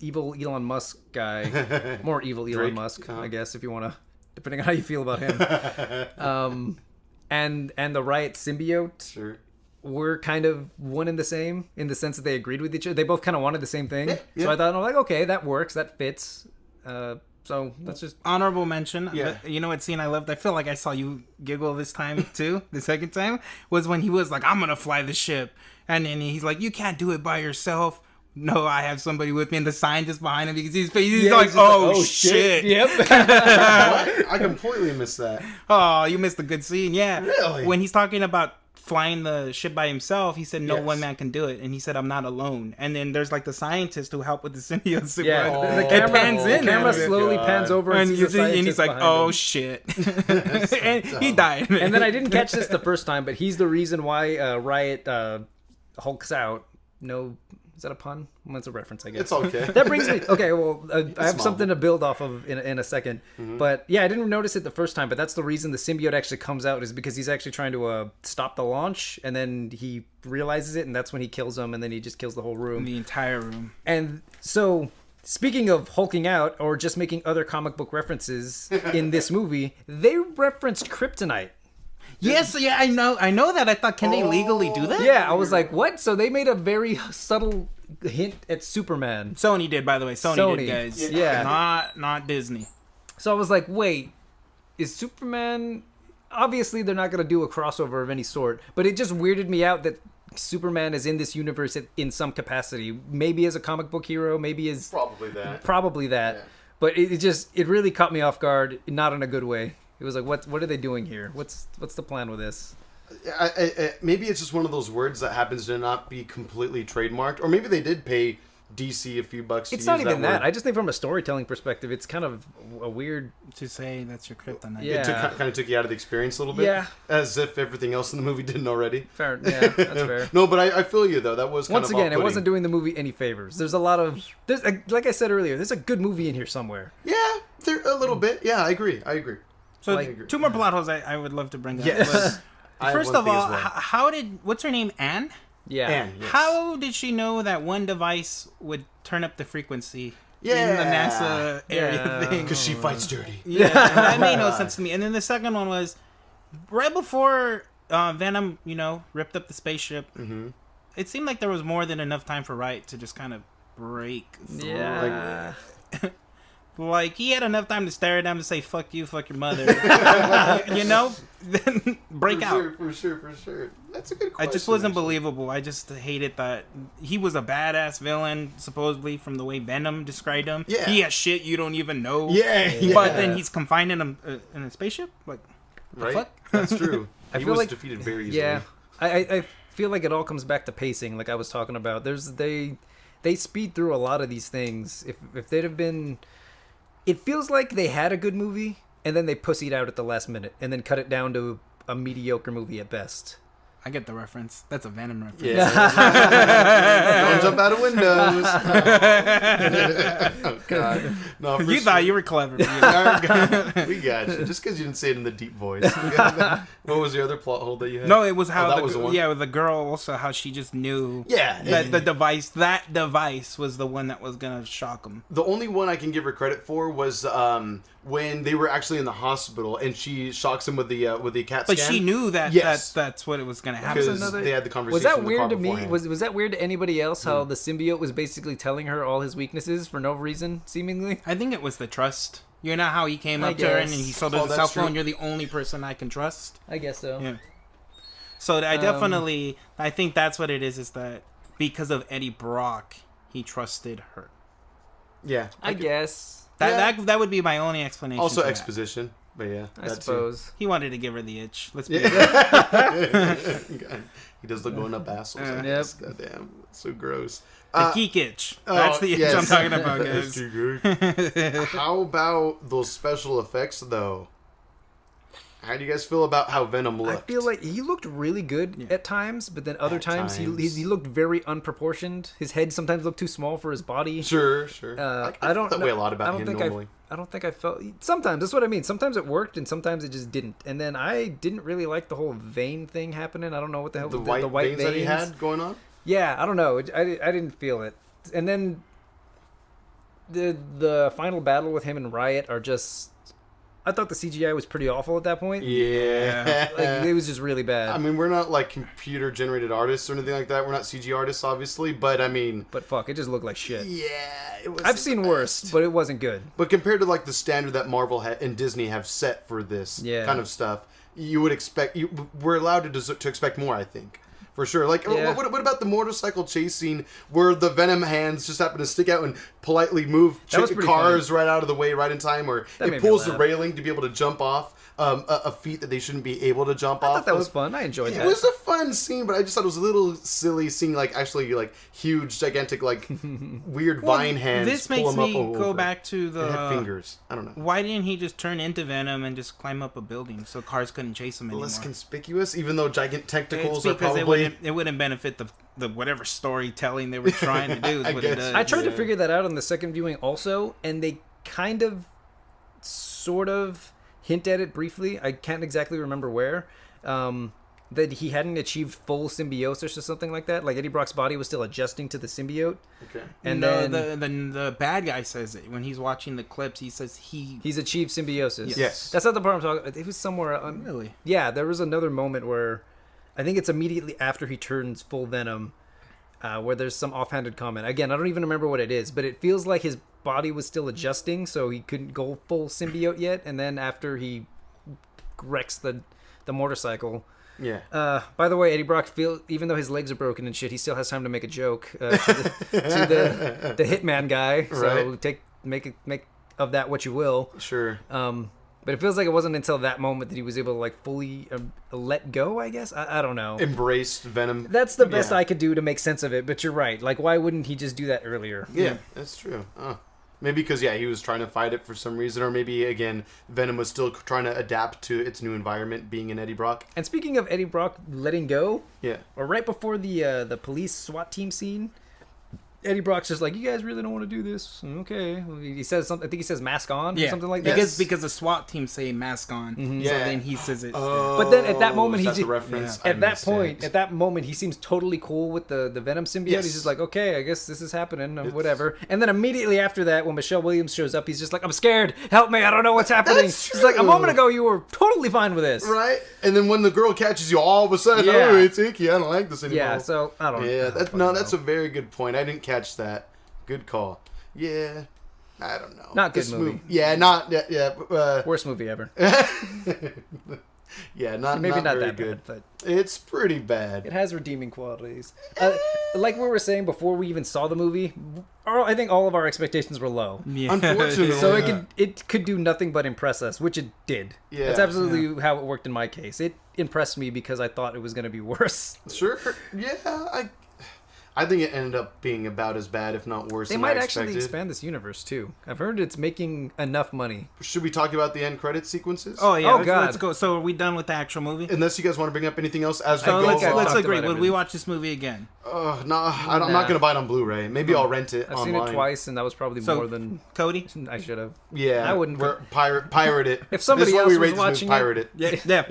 evil Elon Musk guy, more evil Elon Musk, I guess, if you want to, depending on how you feel about him, and the Riot symbiote. Were kind of one and the same in the sense that they agreed with each other. They both kind of wanted the same thing. So I thought, okay, that works, that fits. So that's just honorable mention. You know what scene I loved? I feel like I saw you giggle this time too. The second time was when he was like, "I'm gonna fly the ship," and then he's like, "You can't do it by yourself." No, I have somebody with me, and the scientist behind him because he's like, "Oh shit!" Yep. I completely missed that. Oh, you missed a good scene. Yeah, really. When he's talking about flying the ship by himself, he said no one man can do it, and he said I'm not alone. And then there's like the scientist who helped with the symbiote. The camera slowly pans over and he's like, oh shit. And he died. And then I didn't catch this the first time, but he's the reason why Riot hulks out. No, is that a pun? Well, that's a reference, I guess. It's okay. That brings me... Okay, well, I have something to build off of in a second. But yeah, I didn't notice it the first time, but that's the reason the symbiote actually comes out is because he's actually trying to stop the launch, and then he realizes it, and that's when he kills him, and then he just kills the whole room. The entire room. And so... Speaking of hulking out or just making other comic book references in this movie, they referenced kryptonite. Yes, yeah, I know that. I thought, can they legally do that? Yeah, I was like, what? So they made a very subtle hint at Superman. Sony did, by the way. Sony did, guys. Yeah. Not Disney. So I was like, wait, is Superman... Obviously, they're not going to do a crossover of any sort, but it just weirded me out that Superman is in this universe in some capacity. Maybe as a comic book hero, maybe as... Probably that. Yeah. But it really caught me off guard, not in a good way. It was like, what are they doing here? What's the plan with this? Maybe it's just one of those words that happens to not be completely trademarked, or maybe they did pay DC a few bucks. It's not even that. I just think from a storytelling perspective, it's kind of a weird to say that's your kryptonite. Yeah, it kind of took you out of the experience a little bit. Yeah, as if everything else in the movie didn't already. Fair, yeah, that's fair. No, but I feel you though. That was kind once of again, it wasn't doing the movie any favors. There's a lot of like I said earlier. There's a good movie in here somewhere. Yeah, there a little bit. Yeah, I agree. So two more plot holes I would love to bring up. Yes. First of all, how did what's her name, Anne? Yeah. Anne, yes. How did she know that one device would turn up the frequency in the NASA area thing? Because she fights dirty. Yeah, that made no sense to me. And then the second one was right before Venom, ripped up the spaceship. Mm-hmm. It seemed like there was more than enough time for Wright to just kind of break through. Yeah. Like, he had enough time to stare at them and say, fuck you, fuck your mother. Then break out. For sure. That's a good question. It just wasn't believable. I just hated that. He was a badass villain, supposedly, from the way Venom described him. Yeah. He has shit you don't even know. Yeah. But then he's confined in a spaceship? Like, right? The fuck? That's true. He was like, defeated very easily. Yeah. I feel like it all comes back to pacing, like I was talking about. They speed through a lot of these things. If they'd have been... It feels like they had a good movie, and then they pussied out at the last minute, and then cut it down to a mediocre movie at best. I get the reference. That's a Venom reference. Yeah. Don't jump out of windows. Oh, God. No, you thought you were clever. We got you. Just because you didn't say it in the deep voice. What was the other plot hole that you had? No, it was how with the girl also, how she just knew that that device was the one that was going to shock him. The only one I can give her credit for was when they were actually in the hospital and she shocks him with the CAT scan. But she knew that that's what it was going to happen. Because they had the conversation. Was that in the weird car to me? beforehand. Was that weird to anybody else? How the symbiote was basically telling her all his weaknesses for no reason, seemingly. I think it was the trust. You know how he came up to her and he sold her the cell phone. You're the only person I can trust. I guess so. Yeah. So I think that's what it is. Is that because of Eddie Brock, he trusted her. Yeah, I guess. That would be my only explanation. Also for exposition, but yeah, I suppose he wanted to give her the itch. Let's be honest. He does the going up assholes. Yep. Goddamn, so gross. The geek itch. That's the itch I'm talking about, guys. How about those special effects, though? How do you guys feel about how Venom looked? I feel like he looked really good at times, but then other times he looked very unproportioned. His head sometimes looked too small for his body. Sure. I don't that way a lot about him normally. I don't think I felt... Sometimes, that's what I mean. Sometimes it worked, and sometimes it just didn't. And then I didn't really like the whole vein thing happening. I don't know what the hell... The white veins that he had going on? Yeah, I don't know. I didn't feel it. And then the final battle with him and Riot are just... I thought the CGI was pretty awful at that point. Yeah. Like, it was just really bad. I mean, we're not like computer-generated artists or anything like that. We're not CG artists, obviously, but I mean... But fuck, it just looked like shit. Yeah, it was... I've seen worse, but it wasn't good. But compared to like the standard that Marvel and Disney have set for this kind of stuff, you would expect... We're allowed to expect more, I think. For sure. Like, what about the motorcycle chase scene where the Venom hands just happen to stick out and politely move cars right out of the way right in time, or it pulls the railing to be able to jump off a feat that they shouldn't be able to jump off? I thought that was fun. I enjoyed that. It was a fun scene, but I just thought it was a little silly seeing like actually like huge, gigantic, like weird vine hands. This makes me go back to the... It had fingers. I don't know. Why didn't he just turn into Venom and just climb up a building so cars couldn't chase him anymore? Less conspicuous, even though giant tentacles are probably... It wouldn't benefit the whatever storytelling they were trying to do. Is what it does. I tried to figure that out on the second viewing also, and they kind of, sort of hint at it briefly. I can't exactly remember where. That he hadn't achieved full symbiosis or something like that. Like Eddie Brock's body was still adjusting to the symbiote. Okay. And then the bad guy says it when he's watching the clips. He says he's achieved symbiosis. Yes. That's not the part I'm talking about. It was somewhere. Really? Yeah, there was another moment where I think it's immediately after he turns full Venom, where there's some offhanded comment. Again, I don't even remember what it is, but it feels like his body was still adjusting, so he couldn't go full symbiote yet. And then after he wrecks the motorcycle. Yeah. By the way, Eddie Brock, even though his legs are broken and shit, he still has time to make a joke to the hitman guy. So make of that what you will. Sure. But it feels like it wasn't until that moment that he was able to like fully let go, I guess. I don't know. Embraced Venom. That's the best I could do to make sense of it, but you're right. Like, why wouldn't he just do that earlier? Yeah, that's true. Maybe because, he was trying to fight it for some reason, or maybe, again, Venom was still trying to adapt to its new environment, being in Eddie Brock. And speaking of Eddie Brock letting go, or right before the police SWAT team scene, Eddie Brock's just like, you guys really don't want to do this. Okay. He says something. I think he says mask on or something like that. Because the SWAT team say mask on. Mm-hmm. So then he says it. But then at that moment, that's a reference. At that moment, he seems totally cool with the Venom symbiote. Yes. He's just like, okay, I guess this is happening, whatever. And then immediately after that, when Michelle Williams shows up, he's just like, I'm scared. Help me. I don't know what's happening. He's like, a moment ago, you were totally fine with this. Right? And then when the girl catches you, all of a sudden, oh, it's icky. I don't like this anymore. Yeah, so I don't know. Yeah, that's a very good point. I didn't catch that. Good call. Yeah, I don't know. Not good movie. Worst movie ever. Yeah, not maybe not very that good. bad, but it's pretty bad. It has redeeming qualities. Like we were saying before we even saw the movie, I think all of our expectations were low. Yeah. Unfortunately, so it could do nothing but impress us, which it did. Yeah, that's absolutely how it worked in my case. It impressed me because I thought it was going to be worse. Sure. Yeah, I think it ended up being about as bad, if not worse, than I expected. They might actually expand this universe, too. I've heard it's making enough money. Should we talk about the end credit sequences? Oh, yeah. Let's go. So are we done with the actual movie? Unless you guys want to bring up anything else as we go. Let's agree. Would we watch this movie again? I'm not going to buy it on Blu-ray. Maybe I'll rent it I've online. seen it twice, and that was probably more than Cody. I should have. Yeah, I wouldn't pirate it. If somebody else was watching pirate it, yeah.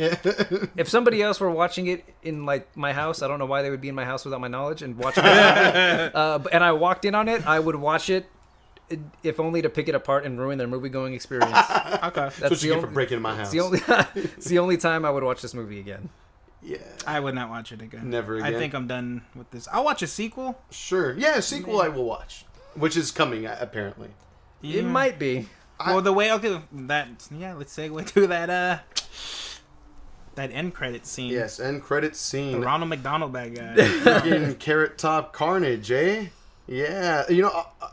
If somebody else were watching it in like my house, I don't know why they would be in my house without my knowledge and watching it. And I walked in on it, I would watch it, if only to pick it apart and ruin their movie-going experience. Okay, that's what you get for breaking in my house. It's the only time I would watch this movie again. Yeah, I would not watch it again. Never again. I think I'm done with this. I'll watch a sequel. Sure, yeah, a sequel I will watch, which is coming apparently. Yeah. It might be. Well, the way let's segue to that end credit scene. Yes, end credit scene. The Ronald McDonald bad guy. Freaking Carrot Top Carnage, eh? Yeah.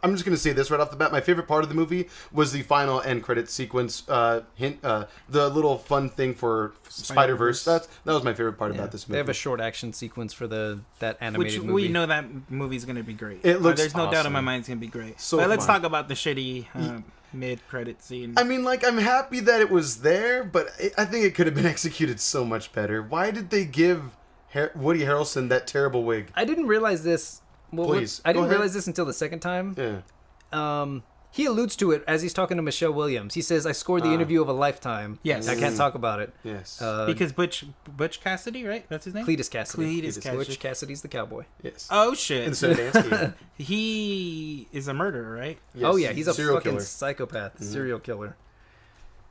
I'm just going to say this right off the bat. My favorite part of the movie was the final end credit sequence the little fun thing for Spider-Verse. That was my favorite part about this movie. They have a short action sequence for that animated movie. We know that movie's going to be great. It looks There's no awesome. doubt in my mind it's going to be great. So but let's talk about the shitty mid-credit scene. I mean, I'm happy that it was there, but I think it could have been executed so much better. Why did they give Woody Harrelson that terrible wig? I didn't realize this. Please, I didn't realize this until the second time. Yeah. He alludes to it as he's talking to Michelle Williams. He says, I scored the interview of a lifetime. Yes. I can't talk about it. Yes. Because Butch Cassidy, right? That's his name? Cletus Cassidy. Cassidy. Cassidy's the cowboy. Yes. Oh, shit. Instead of Dansky. He is a murderer, right? Yes. Oh, yeah. He's a serial fucking killer. psychopath. Mm-hmm. Serial killer.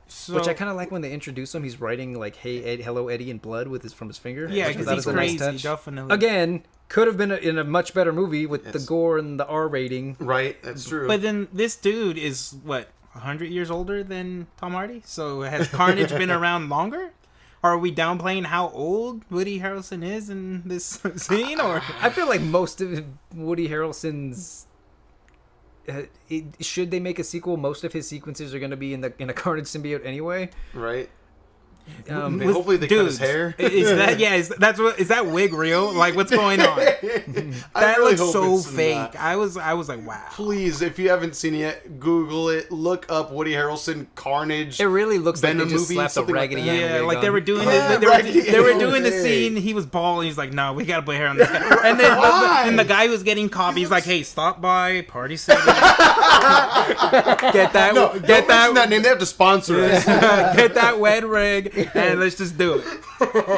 So, which I kind of like when they introduce him. He's writing, like, hey, Ed, hello, Eddie, in blood from his finger. Yeah, because he's crazy. Nice definitely. Again, could have been in a much better movie with the gore and the R rating. Right, that's true. But then this dude is, 100 years older than Tom Hardy? So has Carnage been around longer? Are we downplaying how old Woody Harrelson is in this scene? Or I feel like most of Woody Harrelson's... should they make a sequel, most of his sequences are going to be in a Carnage symbiote anyway. Right. Hopefully they cut his hair. Is that wig real? Like, what's going on? That really looks so fake. Not. I was like, wow. Please, if you haven't seen it yet, Google it. Look up Woody Harrelson Carnage. It really looks Venom like they just slapped a Raggedy Ann wig like on. they were doing they were doing the scene. He was bald. And he's like, no, we gotta put hair on this guy. And then and the guy who was getting coffee. He's like, hey, stop by Party City. Get that name. They have to sponsor us. Get that wed rig. And let's just do it.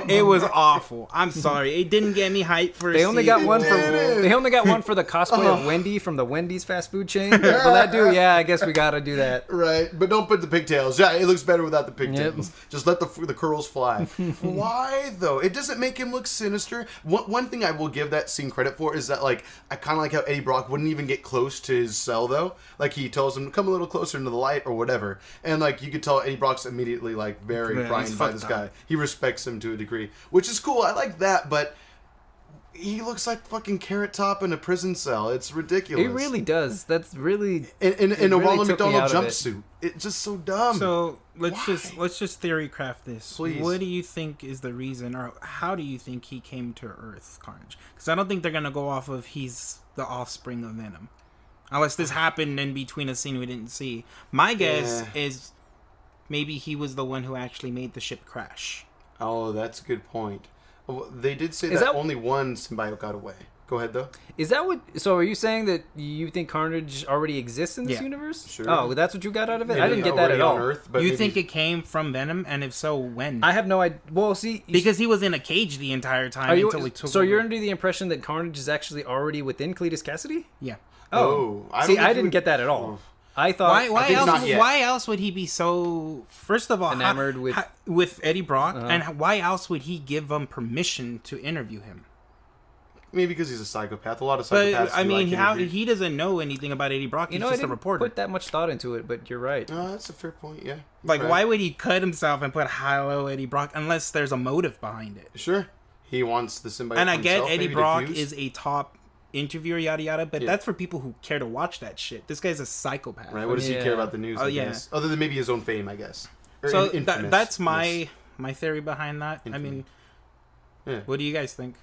It was awful. I'm sorry. It didn't get me hyped for. They only got one for the cosplay of Wendy from the Wendy's fast food chain. For that dude, yeah, I guess we gotta do that. Right, but don't put the pigtails. Yeah, it looks better without the pigtails. Yep. Just let the curls fly. Why though? It doesn't make him look sinister. One thing I will give that scene credit for is that I kind of like how Eddie Brock wouldn't even get close to his cell though. Like he tells him to come a little closer into the light or whatever, and you could tell Eddie Brock's immediately very frightened by this guy. He respects him to a degree, which is cool. I like that, but He looks like fucking Carrot Top in a prison cell. It's ridiculous. He really does. That's really in a really Ronald McDonald jumpsuit. jumpsuit. It's just so dumb. So let's just theory craft this. Please. What do you think is the reason, or how do you think he came to Earth, Carnage? Because I don't think they're gonna go off of he's the offspring of Venom, unless this happened in between a scene we didn't see. My guess is maybe he was the one who actually made the ship crash. Oh, that's a good point. Well, they did say that only one symbiote got away. Go ahead, though. Is that what... So are you saying that you think Carnage already exists in this universe? Sure. Oh, that's what you got out of it? Maybe I didn't get that at all. Earth, You think it came from Venom? And if so, when? I have no idea. Well, see... Because he was in a cage the entire time until he took So over. you're under the impression that Carnage is actually already within Cletus Cassidy? Yeah. Oh. I didn't get that at all. I thought... Why else would he be so... First of all... Enamored with Eddie Brock, and why else would he give them permission to interview him? Maybe because he's a psychopath. A lot of psychopaths. But I mean, he doesn't know anything about Eddie Brock. He's just a reporter. I didn't put that much thought into it, but you're right. That's a fair point. Yeah. Like, why would he cut himself and put "Hello, Eddie Brock" unless there's a motive behind it? Sure. He wants the symbiote. And I get himself, Eddie Brock is a top interviewer, yada yada, but Yeah. that's for people who care to watch that shit. This guy's a psychopath. Right. What does he care about the news? Oh, I yeah. guess? Other than maybe his own fame, I guess. Or So infamous. that's my theory behind that. I mean, Yeah. what do you guys think?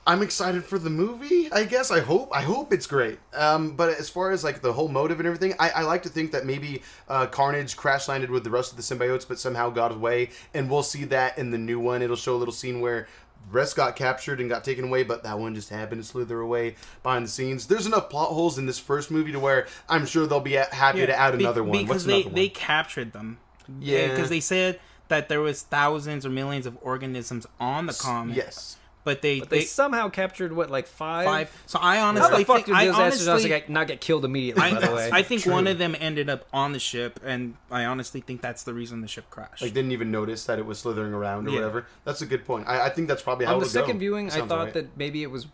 I'm excited for the movie, I guess. I hope it's great. But as far as like the whole motive and everything, I like to think that maybe Carnage crash landed with the rest of the symbiotes, but somehow got away, and we'll see that in the new one. It'll show a little scene where the rest got captured and got taken away, but that one just happened to slither away behind the scenes. There's enough plot holes in this first movie to where I'm sure they'll be happy to add another one. Because they captured them. Yeah. Because they said that there was thousands or millions of organisms on the comet. Yes. But they somehow captured what, 5? So I honestly How the fuck think did those astronauts not get killed immediately? By the way, I think one of them ended up on the ship, and I honestly think that's the reason the ship crashed. Like didn't even notice that it was slithering around or whatever. That's a good point. I think that's probably how on the it'll go. second viewing, I thought right. that maybe it was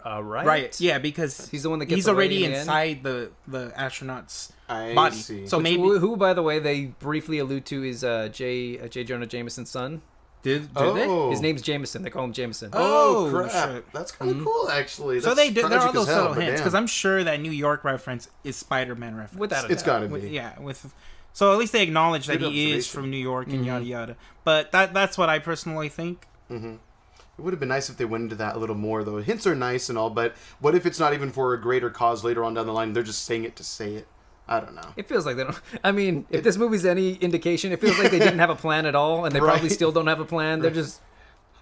Right, yeah, because he's the one that gets he's away already in the inside the astronaut's I body. see. So maybe who, by the way, they briefly allude to is J. Jonah Jameson's son. did they? His name's Jameson. They call him Jameson. Oh, crap. shit. That's kind of cool, actually. So That's there are tragic those as hell, subtle but hints damn. because I'm sure that New York reference is Spider-Man reference. Without a It's doubt. got to be. So at least they acknowledge that Good he is observation. from New York and yada yada. But that's what I personally think. It would have been nice if they went into that a little more, though. Hints are nice and all, but what if it's not even for a greater cause later on down the line? They're just saying it to say it. I don't know. It feels like they don't. I mean, if this movie's any indication, it feels like they didn't have a plan at all, and they probably still don't have a plan. They're just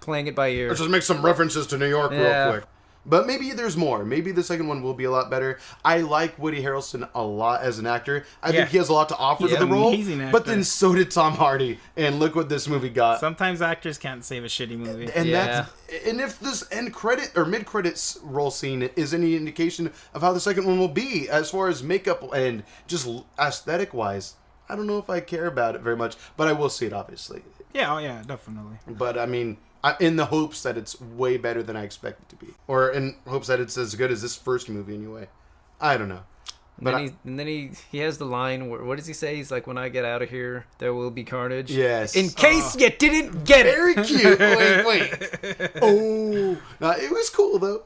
playing it by ear. Let's just make some references to New York real quick. But maybe there's more. Maybe the second one will be a lot better. I like Woody Harrelson a lot as an actor. I think he has a lot to offer to the role. But then so did Tom Hardy. And look what this movie got. Sometimes actors can't save a shitty movie. And if this end credit or mid credits roll scene is any indication of how the second one will be as far as makeup and just aesthetic wise, I don't know if I care about it very much. But I will see it, obviously. Yeah, definitely. But I mean, in the hopes that it's way better than I expect it to be, or in hopes that it's as good as this first movie anyway. I don't know. And then he has the line where, what does he say? He's like, when I get out of here, there will be carnage. Yes. In case you didn't get it. Very cute. Wait. Oh. No, it was cool, though.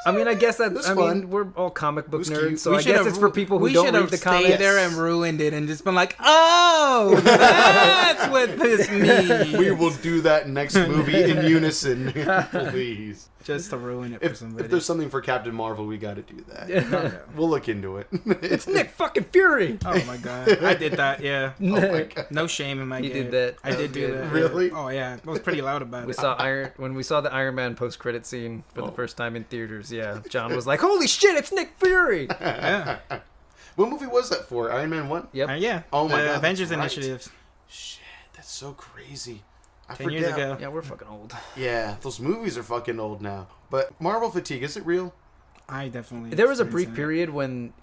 I mean, I guess that's, I mean, we're all comic book nerds, so I guess it's for people who don't read the comics. We should have stayed there and ruined it and just been like, oh, that's what this means. We will do that next movie in unison. Please. Just to ruin it for somebody. If there's something for Captain Marvel, we got to do that. We'll look into it. It's Nick fucking Fury. Oh my god, I did that. Yeah. Oh my god. No shame in my game. You did that. I did do that. Really? Oh yeah, I was pretty loud about it. When we saw the Iron Man post-credit scene for the first time in theaters. Yeah, John was like, "Holy shit, it's Nick Fury!" Yeah. What movie was that for? Iron Man 1? Yep. Yeah. Oh my god. Avengers that's right. Initiative. Shit, that's so crazy. 10 years ago. Yeah, we're fucking old. Yeah, those movies are fucking old now. But Marvel fatigue, is it real? I definitely. There was a brief period when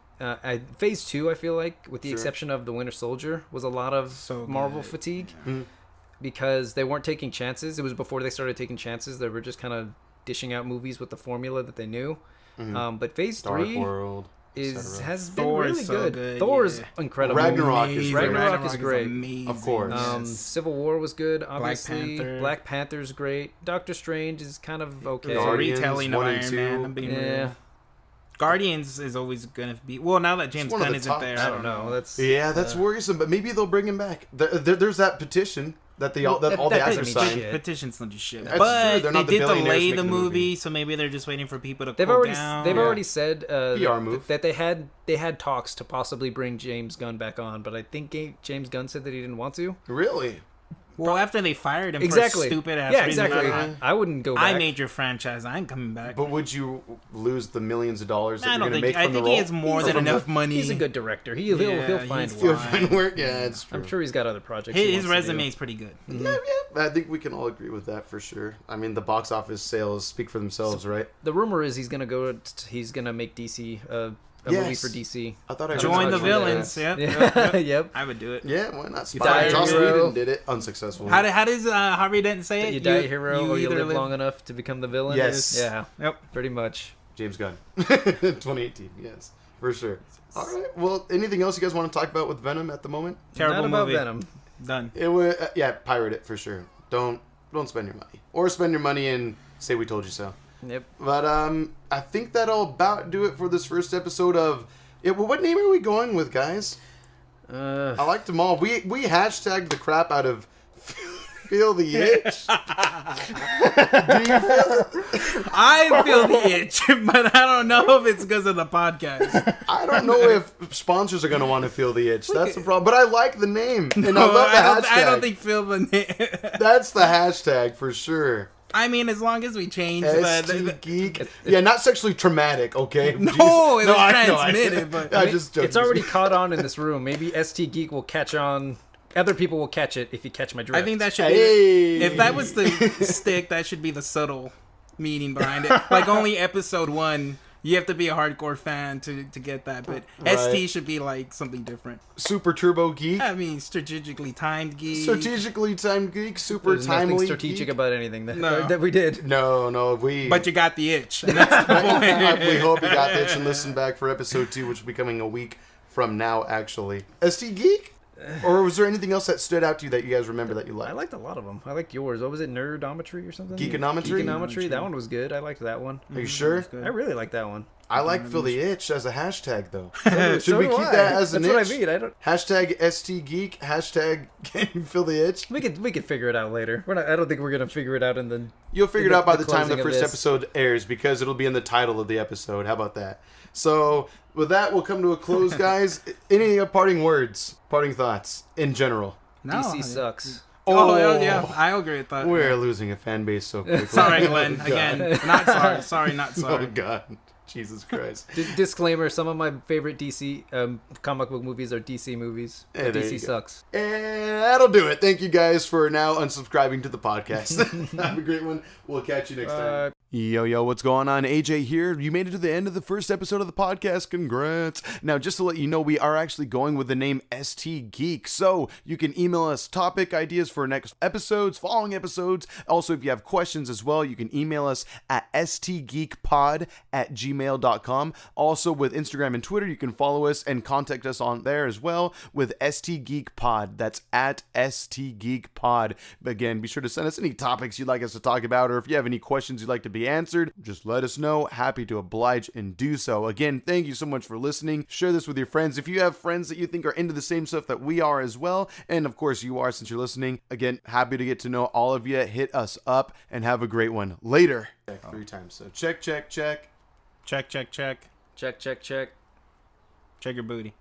Phase 2, I feel like, with the exception of The Winter Soldier, was a lot of Marvel fatigue because they weren't taking chances. It was before they started taking chances. They were just kind of dishing out movies with the formula that they knew. But Phase 3... Dark World. has been Thor really is so good. good, Thor's yeah. incredible. Ragnarok is great. Amazing. Of course. Yes. Civil War was good, obviously. Panther. Black Panther's great. Doctor Strange is kind of okay. It's a Guardians, retelling of 1 and Iron 2. Man. I'm being Yeah. real. Guardians is always gonna be now that James one of Gunn the isn't tops. there. I don't know. That's worrisome, but maybe they'll bring him back. There's that petition that all the that actors doesn't mean signed. shit. Petitions don't do shit. That's But true. They're they not the did billionaires delay making the the movie. movie, so maybe they're just waiting for people to They've cool already down. already said PR move. that they had talks to possibly bring James Gunn back on, but I think James Gunn said that he didn't want to. Really? Well, after they fired him Exactly. for stupid ass Yeah, reason, exactly. I wouldn't go back. I made your franchise. I ain't coming back. But would you lose the millions of dollars that I you're don't going to think. make I from the think role? he has more than From enough the- money. He's a good director. He'll find he's You'll work. find work? Yeah, it's true. I'm sure he's got other projects. His resume is pretty good. Yeah, I think we can all agree with that for sure. I mean, the box office sales speak for themselves, right? The rumor is he's gonna make DC a movie for DC. I thought I heard Join the something like villains. that. Yep. Yep. I would do it. Yeah, why not? die Joss hero. Whedon did it. Unsuccessful. How does Harvey Dent say it? You die a hero, or you either live long enough to become the villain. Yes. Yeah. Yep. Pretty much. James Gunn. 2018, yes. For sure. All right. Well, anything else you guys want to talk about with Venom at the moment? Terrible Not about movie. Venom. Done. It would, pirate it for sure. Don't spend your money. Or spend your money and say we told you so. Yep. But I think that'll about do it for this first episode of... Yeah, well, what name are we going with, guys? I liked them all. We hashtagged the crap out of Feel the Itch. I feel the itch, but I don't know if it's because of the podcast. I don't know if sponsors are going to want to feel the itch. That's the problem. But I like the name. And I love the hashtag. I don't think feel the name. That's the hashtag for sure. I mean, as long as we change STGeek. Yeah, not sexually traumatic, okay? No, it was I know, transmitted, but I just joked. It's already caught on in this room. Maybe STGeek will catch on. Other people will catch it if you catch my drift. I think that should be if that was the stick, that should be the subtle meaning behind it. Like only episode 1, you have to be a hardcore fan to get that, but Right. ST should be like something different. Super Turbo Geek. I mean, strategically timed geek. Strategically timed geek. Super There's timely nothing strategic geek. about anything that, No. that we did. No, we... But you got the itch. And that's the point. we hope you got the itch and listen back for episode 2, which will be coming a week from now, actually. ST Geek? Or was there anything else that stood out to you that you guys remember that you I liked? liked a lot of them. I liked yours. What was it? Nerdometry or something? Geekonometry? Geekonometry. That one was good. I liked that one. Are you sure? I really liked that one. I like Feel the Itch as a hashtag, though. Should So we do keep I. that as an That's itch? what I mean. I don't. Hashtag STGeek. Hashtag Can You Feel the Itch? We could figure it out later. I don't think we're gonna figure it out in the. You'll figure it out by the time closing the of first this. episode airs because it'll be in the title of the episode. How about that? So, with that, we'll come to a close, guys. Any parting words, parting thoughts in general? No. DC sucks. Oh, yeah, I agree with that. We're losing a fan base so quickly. Sorry, Oh, Glenn. God. Again, not sorry. Sorry, not Oh, sorry. God. Jesus Christ. Disclaimer: some of my favorite DC comic book movies are DC movies. Hey, there you DC go. sucks. And that'll do it. Thank you guys for now unsubscribing to the podcast. Have a great one. We'll catch you next time. Yo, what's going on? AJ here. You made it to the end of the first episode of the podcast. Congrats. Now, just to let you know, we are actually going with the name ST Geek. So you can email us topic ideas for next episodes, following episodes. Also, if you have questions as well, you can email us at stgeekpod@gmail.com. Also, with Instagram and Twitter, you can follow us and contact us on there as well with STGeekPod. That's at STGeekPod. Again, be sure to send us any topics you'd like us to talk about, or if you have any questions you'd like to be answered, just let us know. Happy to oblige and do so. Again, thank you so much for listening. Share this with your friends if you have friends that you think are into the same stuff that we are as well, and of course you are since you're listening. Again, happy to get to know all of you. Hit us up and have a great one. Later. 3 times. So check. Check. Check. Check your booty.